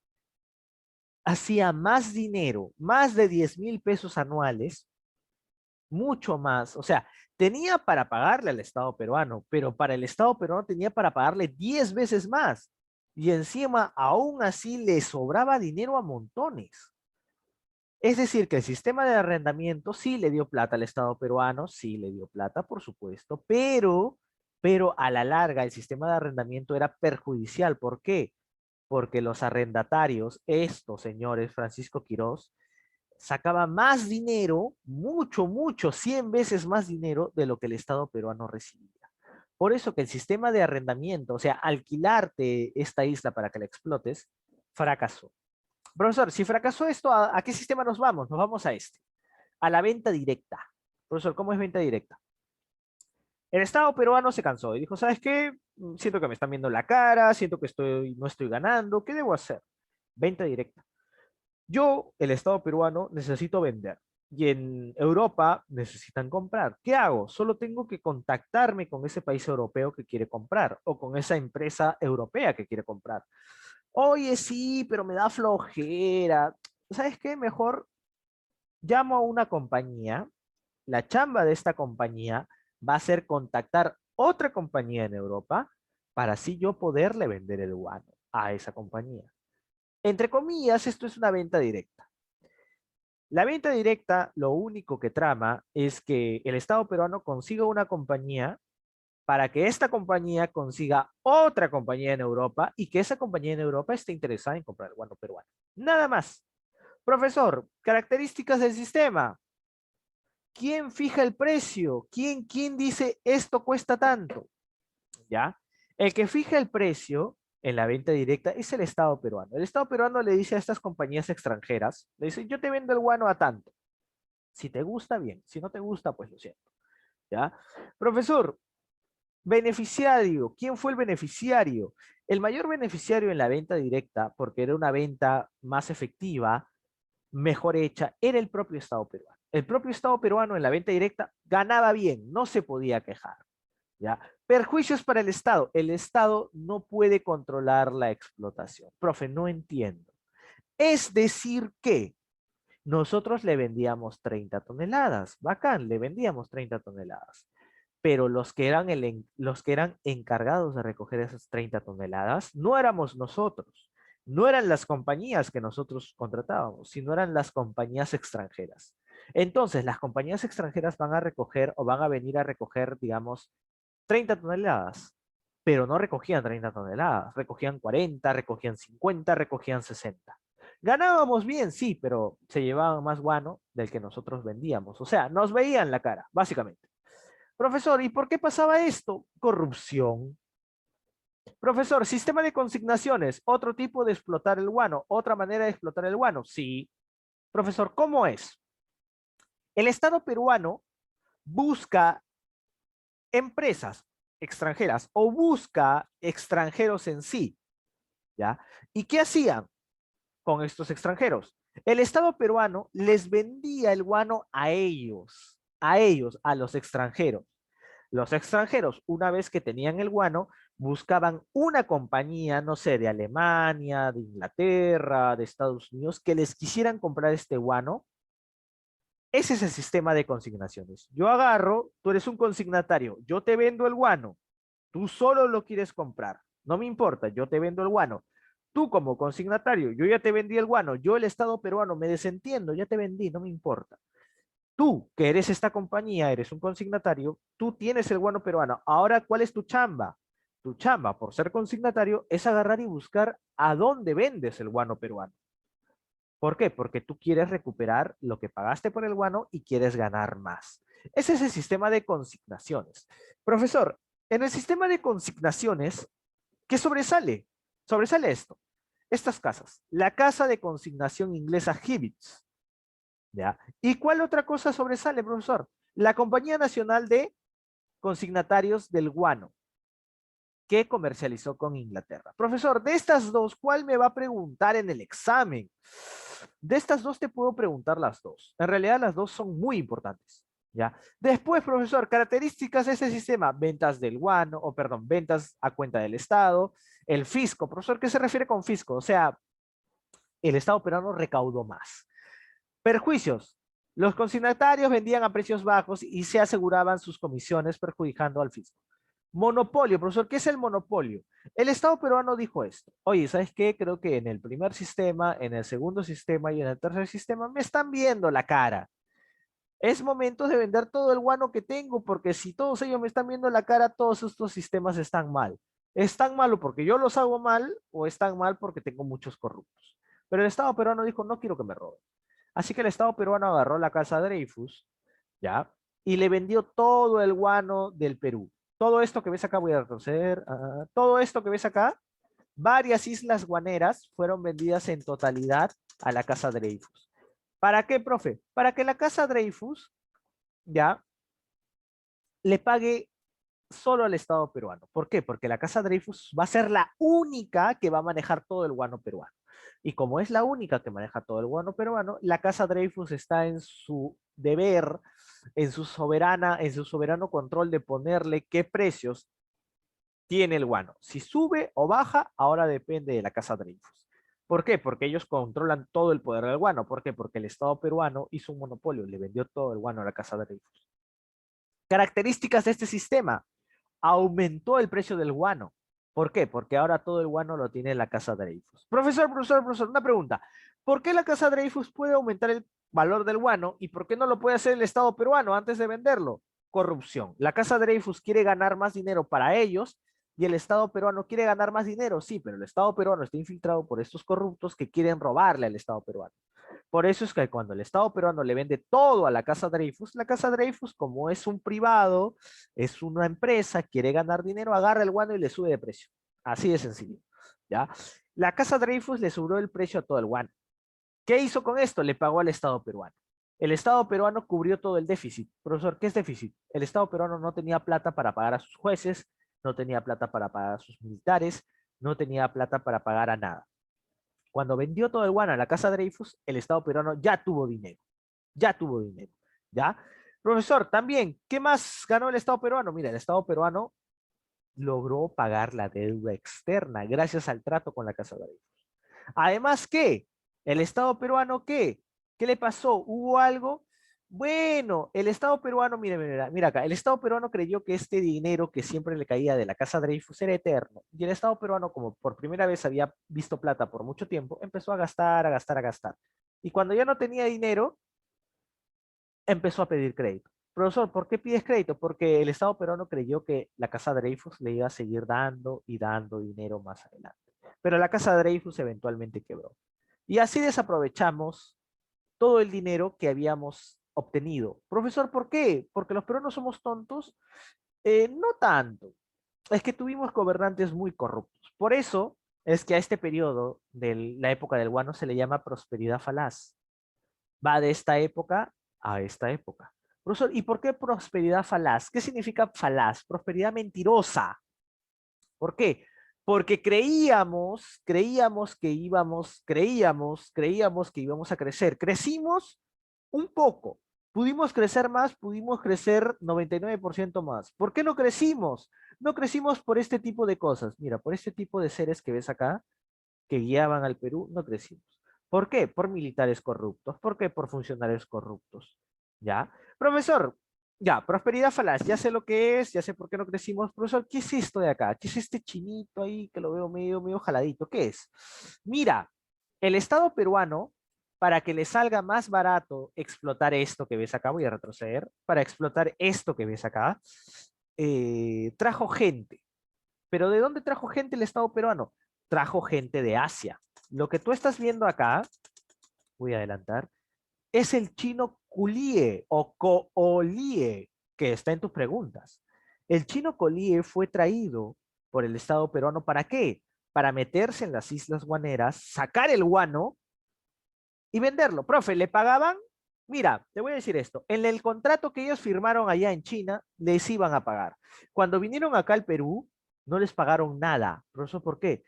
hacía más dinero, más de 10,000 pesos anuales, mucho más. O sea, tenía para pagarle al Estado peruano, pero para el Estado peruano tenía para pagarle 10 veces más. Y encima, aún así, le sobraba dinero a montones. Es decir, que el sistema de arrendamiento sí le dio plata al Estado peruano, sí le dio plata, por supuesto, pero a la larga el sistema de arrendamiento era perjudicial. ¿Por qué? Porque los arrendatarios, estos señores, Francisco Quirós, sacaban más dinero, mucho, 100 veces más dinero de lo que el Estado peruano recibía. Por eso que el sistema de arrendamiento, o sea, alquilarte esta isla para que la explotes, fracasó. Profesor, si fracasó esto, ¿a qué sistema nos vamos? Nos vamos a a la venta directa. Profesor, ¿cómo es venta directa? El Estado peruano se cansó y dijo: ¿sabes qué? Siento que me están viendo la cara, siento que no estoy ganando, ¿qué debo hacer? Venta directa. Yo, el Estado peruano, necesito vender y en Europa necesitan comprar. ¿Qué hago? Solo tengo que contactarme con ese país europeo que quiere comprar o con esa empresa europea que quiere comprar. Oye, sí, pero me da flojera. ¿Sabes qué? Mejor llamo a una compañía, la chamba de esta compañía va a ser contactar otra compañía en Europa para así yo poderle vender el guano a esa compañía. Entre comillas, esto es una venta directa. La venta directa lo único que trama es que el Estado peruano consiga una compañía para que esta compañía consiga otra compañía en Europa y que esa compañía en Europa esté interesada en comprar el guano peruano. Nada más. Profesor, características del sistema. ¿Quién fija el precio? ¿Quién dice esto cuesta tanto? ¿Ya? El que fija el precio en la venta directa es el Estado peruano. El Estado peruano le dice a estas compañías extranjeras, le dice, yo te vendo el guano a tanto. Si te gusta, bien. Si no te gusta, pues lo siento. ¿Ya? Profesor, beneficiario. ¿Quién fue el beneficiario? El mayor beneficiario en la venta directa, porque era una venta más efectiva, mejor hecha, era el propio Estado peruano. El propio Estado peruano en la venta directa ganaba bien, no se podía quejar. ¿Ya? Perjuicios para el Estado. El Estado no puede controlar la explotación. Profe, no entiendo. Es decir que nosotros le vendíamos 30 toneladas. Bacán, le vendíamos 30 toneladas. Pero los que eran encargados de recoger esas 30 toneladas no éramos nosotros. No eran las compañías que nosotros contratábamos, sino eran las compañías extranjeras. Entonces, las compañías extranjeras van a recoger o van a venir a recoger, digamos, 30 toneladas, pero no recogían 30 toneladas, recogían 40, recogían 50, recogían 60. Ganábamos bien, sí, pero se llevaban más guano del que nosotros vendíamos. O sea, nos veían la cara, básicamente. Profesor, ¿y por qué pasaba esto? Corrupción. Profesor, sistema de consignaciones, otro tipo de explotar el guano, otra manera de explotar el guano. Sí. Profesor, ¿cómo es? El Estado peruano busca empresas extranjeras o busca extranjeros en sí, ¿ya? ¿Y qué hacían con estos extranjeros? El Estado peruano les vendía el guano a ellos, a los extranjeros. Los extranjeros, una vez que tenían el guano, buscaban una compañía, no sé, de Alemania, de Inglaterra, de Estados Unidos, que les quisieran comprar este guano. Ese es el sistema de consignaciones. Yo agarro, tú eres un consignatario, yo te vendo el guano, tú solo lo quieres comprar, no me importa, yo te vendo el guano. Tú como consignatario, yo ya te vendí el guano, yo el Estado peruano me desentiendo, ya te vendí, no me importa. Tú, que eres esta compañía, eres un consignatario, tú tienes el guano peruano. Ahora, ¿cuál es tu chamba? Tu chamba, por ser consignatario, es agarrar y buscar a dónde vendes el guano peruano. ¿Por qué? Porque tú quieres recuperar lo que pagaste por el guano y quieres ganar más. Ese es el sistema de consignaciones. Profesor, en el sistema de consignaciones, ¿qué sobresale? Sobresale esto. Estas casas. La casa de consignación inglesa Hibbins. ¿Ya? ¿Y cuál otra cosa sobresale, profesor? La Compañía Nacional de Consignatarios del Guano, que comercializó con Inglaterra. Profesor, de estas dos, ¿cuál me va a preguntar en el examen? De estas dos te puedo preguntar las dos. En realidad las dos son muy importantes. ¿Ya? Después, profesor, características de ese sistema. Ventas del guano, o perdón, ventas a cuenta del Estado. El fisco. Profesor, ¿qué se refiere con fisco? O sea, el Estado peruano recaudó más. Perjuicios. Los consignatarios vendían a precios bajos y se aseguraban sus comisiones perjudicando al fisco. Monopolio, profesor, ¿qué es el monopolio? El Estado peruano dijo esto. Oye, ¿sabes qué? Creo que en el primer sistema, en el segundo sistema y en el tercer sistema me están viendo la cara. Es momento de vender todo el guano que tengo, porque si todos ellos me están viendo la cara, todos estos sistemas están mal. ¿Están mal o porque yo los hago mal o están mal porque tengo muchos corruptos? Pero el Estado peruano dijo, no quiero que me roben. Así que el Estado peruano agarró la casa Dreyfus, ¿ya? Y le vendió todo el guano del Perú. Todo esto que ves acá, voy a retroceder, todo esto que ves acá, varias islas guaneras fueron vendidas en totalidad a la casa Dreyfus. ¿Para qué, profe? Para que la casa Dreyfus, ¿ya? Le pague solo al Estado peruano. ¿Por qué? Porque la casa Dreyfus va a ser la única que va a manejar todo el guano peruano. Y como es la única que maneja todo el guano peruano, la casa Dreyfus está en su deber, en su soberano control de ponerle qué precios tiene el guano. Si sube o baja, ahora depende de la casa Dreyfus. ¿Por qué? Porque ellos controlan todo el poder del guano. ¿Por qué? Porque el Estado peruano hizo un monopolio, le vendió todo el guano a la Casa Dreyfus. Características de este sistema. Aumentó el precio del guano. ¿Por qué? Porque ahora todo el guano lo tiene la Casa Dreyfus. Profesor, una pregunta. ¿Por qué la Casa Dreyfus puede aumentar el valor del guano y por qué no lo puede hacer el Estado peruano antes de venderlo? Corrupción. La Casa Dreyfus quiere ganar más dinero para ellos y el Estado peruano quiere ganar más dinero, sí, pero el Estado peruano está infiltrado por estos corruptos que quieren robarle al Estado peruano. Por eso es que cuando el Estado peruano le vende todo a la Casa Dreyfus, como es un privado, es una empresa, quiere ganar dinero, agarra el guano y le sube de precio. Así de sencillo, ¿ya? La Casa Dreyfus le subió el precio a todo el guano. ¿Qué hizo con esto? Le pagó al Estado peruano. El Estado peruano cubrió todo el déficit. Profesor, ¿qué es déficit? El Estado peruano no tenía plata para pagar a sus jueces, no tenía plata para pagar a sus militares, no tenía plata para pagar a nada. Cuando vendió todo el guano a la Casa Dreyfus, el Estado peruano ya tuvo dinero. Ya tuvo dinero. ¿Ya? Profesor, también, ¿qué más ganó el Estado peruano? Mira, el Estado peruano logró pagar la deuda externa gracias al trato con la Casa Dreyfus. Además, ¿qué? ¿El Estado peruano qué? ¿Qué le pasó? ¿Hubo algo? Bueno, el Estado peruano, mira acá, el Estado peruano creyó que este dinero que siempre le caía de la Casa Dreyfus era eterno. Y el Estado peruano, como por primera vez había visto plata por mucho tiempo, empezó a gastar, a gastar, a gastar. Y cuando ya no tenía dinero, empezó a pedir crédito. Profesor, ¿por qué pides crédito? Porque el Estado peruano creyó que la Casa Dreyfus le iba a seguir dando y dando dinero más adelante. Pero la Casa Dreyfus eventualmente quebró. Y así desaprovechamos todo el dinero que habíamos obtenido. Profesor, ¿por qué? ¿Porque los peruanos somos tontos? No tanto. Es que tuvimos gobernantes muy corruptos. Por eso es que a este periodo de la época del guano se le llama prosperidad falaz. Va de esta época a esta época. Profesor, ¿y por qué prosperidad falaz? ¿Qué significa falaz? Prosperidad mentirosa. ¿Por qué? Porque creíamos que íbamos a crecer. Crecimos un poco. Pudimos crecer más, pudimos crecer 99% más. ¿Por qué no crecimos? No crecimos por este tipo de cosas. Mira, por este tipo de seres que ves acá, que guiaban al Perú, no crecimos. ¿Por qué? Por militares corruptos. ¿Por qué? Por funcionarios corruptos. ¿Ya? Profesor, ya, prosperidad falaz, ya sé lo que es, ya sé por qué no crecimos. Profesor, ¿qué es esto de acá? ¿Qué es este chinito ahí que lo veo medio jaladito? ¿Qué es? Mira, el Estado peruano, para que le salga más barato explotar esto que ves acá, voy a retroceder, para explotar esto que ves acá, trajo gente. ¿Pero de dónde trajo gente el Estado peruano? Trajo gente de Asia. Lo que tú estás viendo acá, voy a adelantar, es el chino Culie o Colie, que está en tus preguntas. El chino Colie fue traído por el Estado peruano, ¿para qué? Para meterse en las islas guaneras, sacar el guano y venderlo. Profe, ¿le pagaban? Mira, te voy a decir esto. En el contrato que ellos firmaron allá en China, les iban a pagar. Cuando vinieron acá al Perú, no les pagaron nada. ¿Profesor, por qué?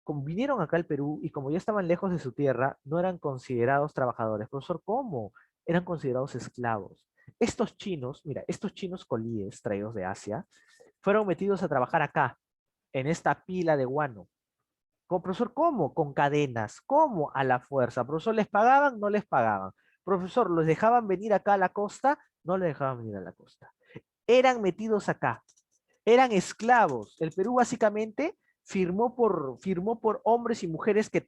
Como vinieron acá al Perú y como ya estaban lejos de su tierra, no eran considerados trabajadores. Profesor, ¿cómo? Eran considerados esclavos. Estos chinos, mira, estos chinos colíes traídos de Asia, fueron metidos a trabajar acá, en esta pila de guano. Profesor, ¿cómo? Con cadenas. ¿Cómo? A la fuerza. Profesor, ¿les pagaban? No les pagaban. Profesor, ¿los dejaban venir acá a la costa? No les dejaban venir a la costa. Eran metidos acá. Eran esclavos. El Perú básicamente firmó por hombres y mujeres que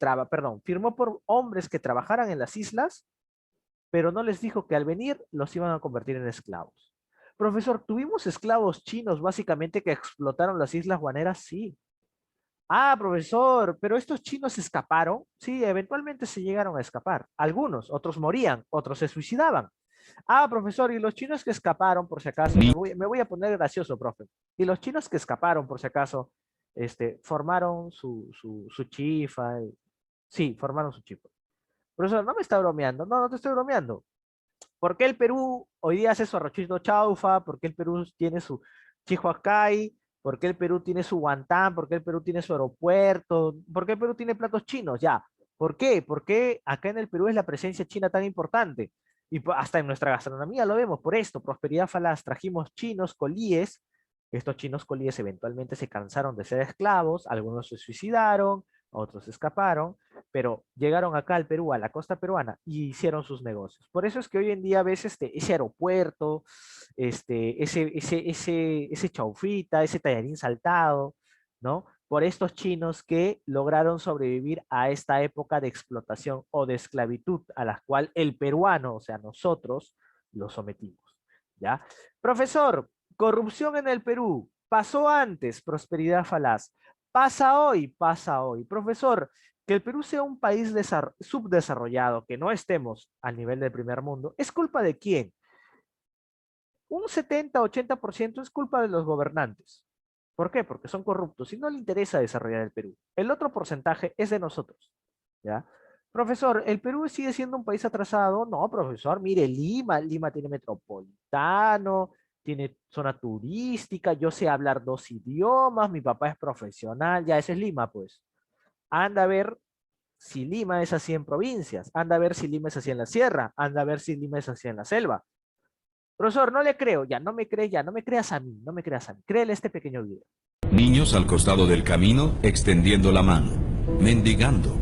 firmó por hombres que trabajaran en las islas, pero no les dijo que al venir los iban a convertir en esclavos. Profesor, ¿tuvimos esclavos chinos básicamente que explotaron las islas guaneras? Sí. Ah, profesor, pero estos chinos escaparon. Sí, eventualmente se llegaron a escapar. Algunos, otros morían, otros se suicidaban. Ah, profesor, y los chinos que escaparon, por si acaso, me voy a poner gracioso, profe. Y los chinos que escaparon, por si acaso, formaron su chifa. Sí, formaron su chifa. Profesor, no me está bromeando. No, no te estoy bromeando. ¿Por qué el Perú hoy día hace su arrochito chaufa? ¿Por qué el Perú tiene su chihuacay? ¿Por qué el Perú tiene su guantán? ¿Por qué el Perú tiene su aeropuerto? ¿Por qué el Perú tiene platos chinos? Ya. ¿Por qué? ¿Por qué acá en el Perú es la presencia china tan importante? Y hasta en nuestra gastronomía lo vemos. Por esto, prosperidad falaz, trajimos chinos colíes. Estos chinos colíes eventualmente se cansaron de ser esclavos. Algunos se suicidaron, otros escaparon. pero llegaron acá al Perú, a la costa peruana, y hicieron sus negocios. Por eso es que hoy en día ves ese aeropuerto, ese chaufita, ese tallarín saltado, ¿no? Por estos chinos que lograron sobrevivir a esta época de explotación o de esclavitud a la cual el peruano, o sea, nosotros, lo sometimos, ¿ya? Profesor, corrupción en el Perú, pasó antes, prosperidad falaz, pasa hoy, pasa hoy. Profesor, que el Perú sea un país subdesarrollado, que no estemos al nivel del primer mundo, ¿es culpa de quién? Un 70-80% es culpa de los gobernantes. ¿Por qué? Porque son corruptos y no le interesa desarrollar el Perú. El otro porcentaje es de nosotros, ¿ya? Profesor, ¿el Perú sigue siendo un país atrasado? No, profesor, mire, Lima tiene metropolitano, tiene zona turística, yo sé hablar 2 idiomas, mi papá es profesional, ya ese es Lima, pues. Anda a ver si Lima es así en provincias, anda a ver si Lima es así en la sierra, anda a ver si Lima es así en la selva. Profesor, no le creo, ya no me creas a mí, créele este pequeño video. Niños al costado del camino extendiendo la mano, mendigando.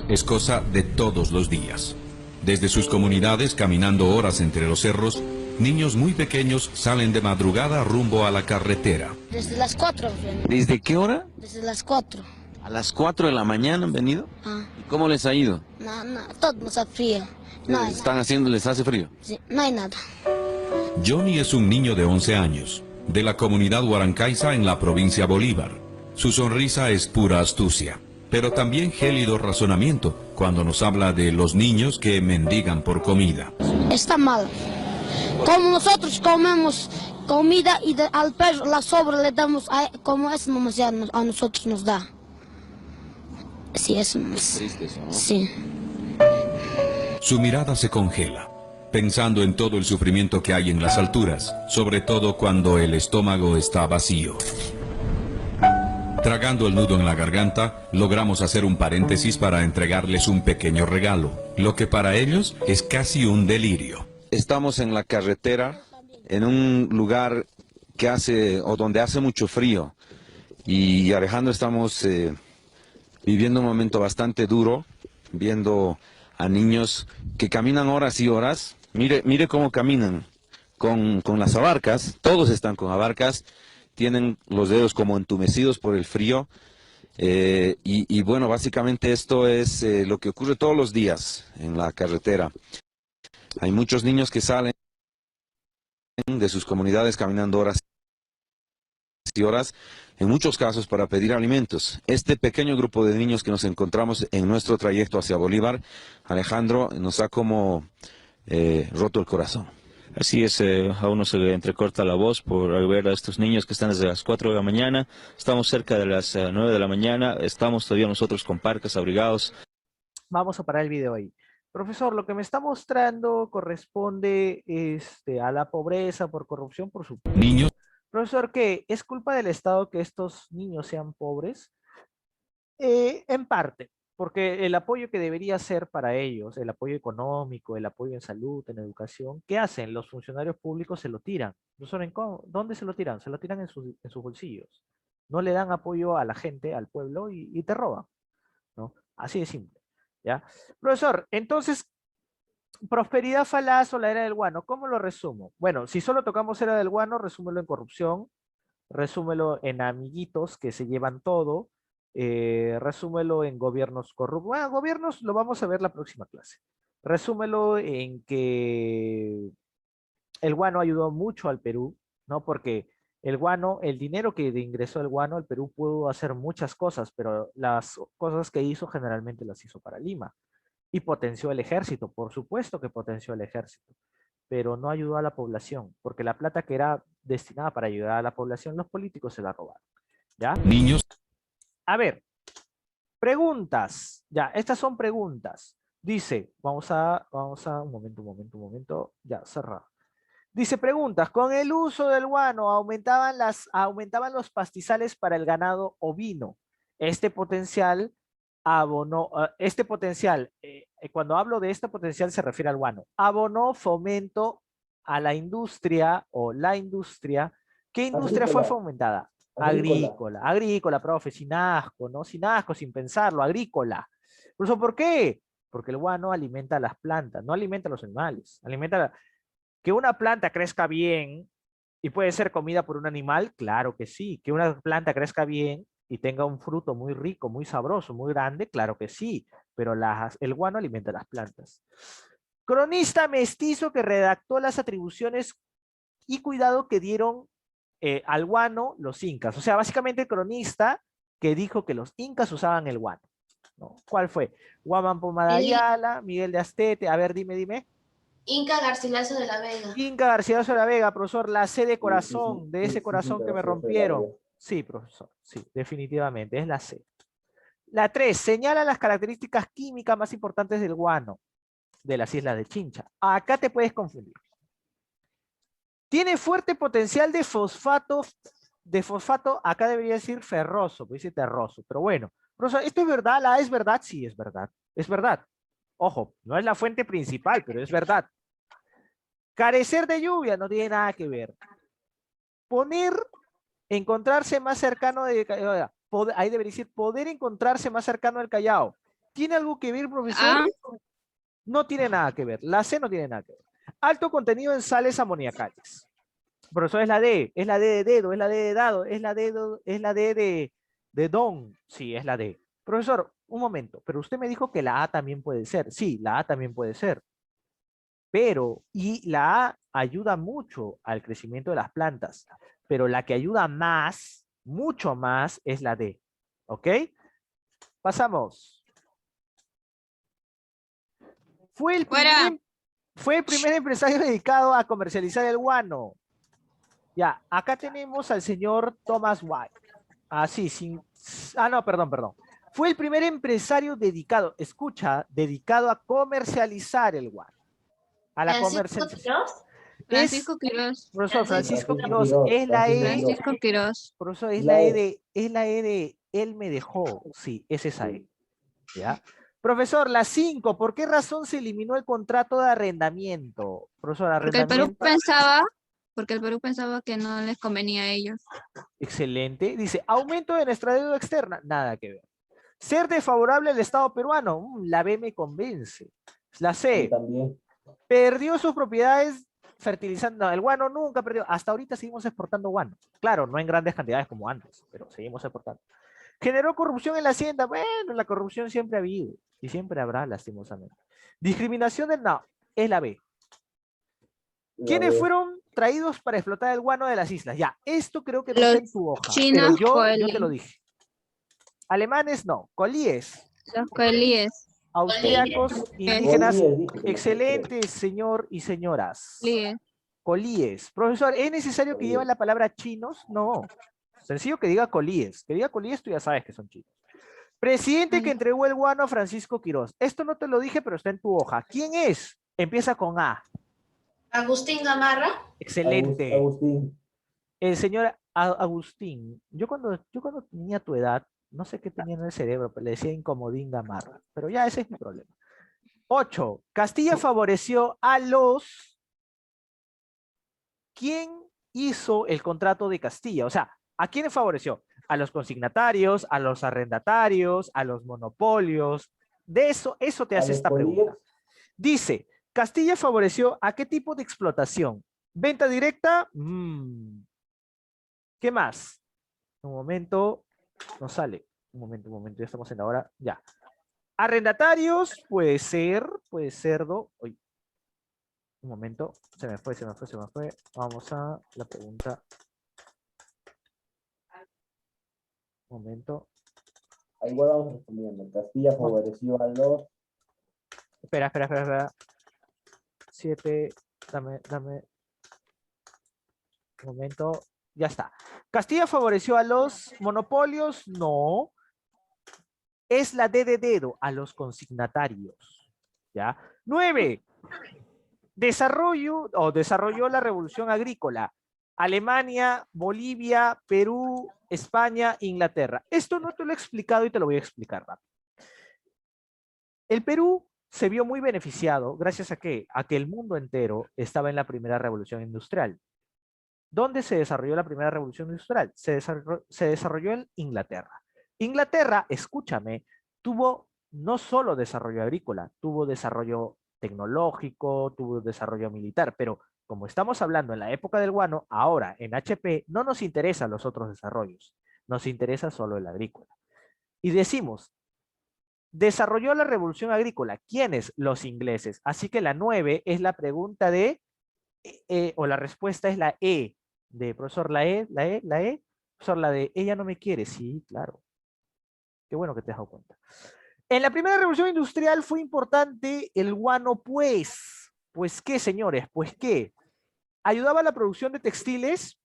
Es cosa de todos los días. Desde sus comunidades, caminando horas entre los cerros, niños muy pequeños salen de madrugada rumbo a la carretera. Desde las 4. ¿Desde qué hora? Desde las 4. ¿A las 4 de la mañana han venido? ¿Y cómo les ha ido? No, todo nos hace frío. ¿Les hace frío? Sí, no hay nada. Johnny es un niño de 11 años, de la comunidad Huarancaiza en la provincia Bolívar. Su sonrisa es pura astucia, pero también gélido razonamiento cuando nos habla de los niños que mendigan por comida. Está mal. Como nosotros comemos comida y al perro la sobra le damos, como eso a nosotros nos da. Sí, eso es triste eso, ¿no? Sí. Su mirada se congela, pensando en todo el sufrimiento que hay en las alturas, sobre todo cuando el estómago está vacío. Tragando el nudo en la garganta, logramos hacer un paréntesis para entregarles un pequeño regalo, lo que para ellos es casi un delirio. Estamos en la carretera, en un lugar donde hace mucho frío. Y Alejandro, estamos viviendo un momento bastante duro, viendo a niños que caminan horas y horas. Mire cómo caminan con las abarcas, todos están con abarcas, tienen los dedos como entumecidos por el frío. Y bueno, básicamente esto es lo que ocurre todos los días en la carretera. Hay muchos niños que salen de sus comunidades caminando horas y horas, en muchos casos para pedir alimentos. Este pequeño grupo de niños que nos encontramos en nuestro trayecto hacia Bolívar, Alejandro, nos ha como roto el corazón. Así es, a uno se le entrecorta la voz por ver a estos niños que están desde las 4 de la mañana. Estamos cerca de las 9 de la mañana, estamos todavía nosotros con parcas, abrigados. Vamos a parar el video ahí. Profesor, lo que me está mostrando corresponde a la pobreza por corrupción, por supuesto. Niños. Profesor, ¿qué? ¿Es culpa del Estado que estos niños sean pobres? En parte, porque el apoyo que debería ser para ellos, el apoyo económico, el apoyo en salud, en educación, ¿qué hacen? Los funcionarios públicos se lo tiran. ¿No saben cómo? ¿Dónde se lo tiran? Se lo tiran en sus bolsillos. No le dan apoyo a la gente, al pueblo, y te roban, ¿no? Así de simple, ¿ya? Profesor, entonces, prosperidad falaz o la era del guano, ¿cómo lo resumo? Bueno, si solo tocamos era del guano, resúmelo en corrupción, resúmelo en amiguitos que se llevan todo, resúmelo en gobiernos corruptos. Bueno, gobiernos lo vamos a ver la próxima clase. Resúmelo en que el guano ayudó mucho al Perú, ¿no? Porque el guano, el dinero que ingresó el guano, el Perú pudo hacer muchas cosas, pero las cosas que hizo generalmente las hizo para Lima. Y potenció el ejército, por supuesto que potenció el ejército, pero no ayudó a la población, porque la plata que era destinada para ayudar a la población, los políticos se la robaron. ¿Ya? Niños. A ver, preguntas. Ya, estas son preguntas. Dice, vamos a un momento, ya, cerrado. Dice, preguntas, con el uso del guano aumentaban los pastizales para el ganado ovino. Este potencial abonó, cuando hablo de este potencial se refiere al guano, abonó fomento a la industria o la industria. ¿Qué industria fue fomentada? Agrícola, profe, sin asco, ¿no? Sin asco, sin pensarlo, agrícola. Por eso, ¿por qué? Porque el guano alimenta a las plantas, no alimenta a los animales. Que una planta crezca bien y puede ser comida por un animal, claro que sí. Que una planta crezca bien y tenga un fruto muy rico, muy sabroso, muy grande, claro que sí. Pero el guano alimenta a las plantas. Cronista mestizo que redactó las atribuciones y cuidado que dieron al guano los incas. O sea, básicamente el cronista que dijo que los incas usaban el guano, ¿no? ¿Cuál fue? Guamán Pomada Ayala, Miguel de Astete. A ver, dime. Inca Garcilaso de la Vega. Inca Garcilaso de la Vega, profesor, la C de corazón, de ese corazón que me rompieron. Sí, profesor, sí, definitivamente, es la C. La 3, señala las características químicas más importantes del guano de las islas de Chincha. Acá te puedes confundir. Tiene fuerte potencial de fosfato, acá debería decir ferroso, pues dice terroso, pero bueno. Profesor, ¿esto es verdad? ¿La A es verdad? Sí, es verdad. Es verdad. Ojo, no es la fuente principal, pero es verdad. Carecer de lluvia no tiene nada que ver. Encontrarse más cercano de Callao. Ahí debería decir poder encontrarse más cercano del Callao. ¿Tiene algo que ver, profesor? No tiene nada que ver. La C no tiene nada que ver. Alto contenido en sales amoníacales. Profesor, es la D. Es la D de dedo, es la D de dado, es la D de don. Sí, es la D. Profesor, un momento, pero usted me dijo que la A también puede ser. Sí, la A también puede ser. Pero, y la A ayuda mucho al crecimiento de las plantas, pero la que ayuda más, mucho más, es la D. ¿Ok? Pasamos. Fue el primer empresario dedicado a comercializar el guano. Ya, acá tenemos al señor Thomas White. No, perdón. Fue el primer empresario dedicado, escucha, dedicado a comercializar el guano. A la comercialización. Francisco Quirós. Profesor, Francisco Quirós, es la E. Francisco Quirós. Profesor, es la E de él me dejó. Sí, es esa E. ¿Ya? Profesor, la 5, ¿por qué razón se eliminó el contrato de arrendamiento? Profesor, arrendamiento. Porque el Perú pensaba que no les convenía a ellos. Excelente. Dice, aumento de nuestra deuda externa. Nada que ver. Ser desfavorable al Estado peruano. La B me convence. La C. Perdió sus propiedades fertilizando. No, el guano nunca perdió. Hasta ahorita seguimos exportando guano. Claro, no en grandes cantidades como antes, pero seguimos exportando. Generó corrupción en la hacienda. Bueno, la corrupción siempre ha habido y siempre habrá, lastimosamente. Discriminación del no, es la B. ¿Quiénes fueron traídos para explotar el guano de las islas? Ya, esto creo que no está en tu hoja. Chinos, pero yo te lo dije. Alemanes no, colíes. Los colíes. Austríacos, indígenas. Excelente, señor y señoras. Colíes. Profesor, ¿es necesario que lleven la palabra chinos? No. Sencillo que diga colíes. Que diga colíes, tú ya sabes que son chinos. Presidente que entregó el guano a Francisco Quirós. Esto no te lo dije, pero está en tu hoja. ¿Quién es? Empieza con A. Agustín Gamarra. Excelente. El señor Agustín. Yo cuando tenía tu edad, no sé qué tenía en el cerebro, pero le decía Incomodín Gamarra. Pero ya ese es mi problema. 8. Castilla favoreció a los... ¿Quién hizo el contrato de Castilla? O sea, ¿a quién favoreció? A los consignatarios, a los arrendatarios, a los monopolios. De eso te hace esta pregunta. Dice, Castilla favoreció ¿a qué tipo de explotación? ¿Venta directa? ¿Qué más? Un momento, no sale. Un momento, ya estamos en la hora. Ya. Arrendatarios, puede ser, Uy. Un momento, se me fue. Vamos a la pregunta. Un momento. Ahí vamos respondiendo. Castilla favoreció a los... Espera. 7, dame. Un momento. Ya está. ¿Castilla favoreció a los monopolios? No. Es la D de dedo, a los consignatarios. ¿Ya? 9. Desarrolló la revolución agrícola. Alemania, Bolivia, Perú, España, Inglaterra. Esto no te lo he explicado y te lo voy a explicar rápido. El Perú se vio muy beneficiado gracias a que el mundo entero estaba en la primera revolución industrial. ¿Dónde se desarrolló la primera revolución industrial? Se desarrolló en Inglaterra. Inglaterra, escúchame, tuvo no solo desarrollo agrícola, tuvo desarrollo tecnológico, tuvo desarrollo militar, pero como estamos hablando en la época del guano, ahora en HP no nos interesan los otros desarrollos, nos interesa solo el agrícola. Y decimos, desarrolló la revolución agrícola. ¿Quiénes? Los ingleses. Así que la 9 es la pregunta de, o la respuesta es la E, de profesor, la E, profesor, la de ella no me quiere. Sí, claro. Qué bueno que te has dado cuenta. En la primera revolución industrial fue importante el guano, pues. ¿Pues qué, señores? ¿Pues qué? Ayudaba a la producción de textiles,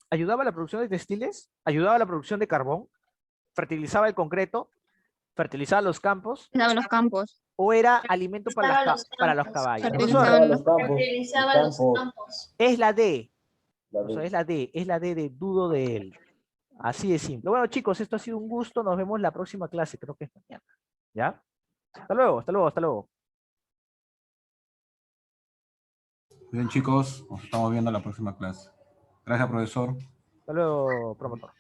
ayudaba a la producción de textiles, ayudaba a la producción de carbón, fertilizaba el concreto, fertilizaba los campos, Daba los campos. o era alimento para los caballos. Fertilizaba los Fertilizaba los campos. Es la D. Es la D de dudo de él. Así de simple. Bueno, chicos, esto ha sido un gusto. Nos vemos la próxima clase. Creo que es mañana. ¿Ya? Hasta luego, hasta luego, hasta luego. Bien, chicos, nos estamos viendo en la próxima clase. Gracias, profesor. Hasta luego, promotor.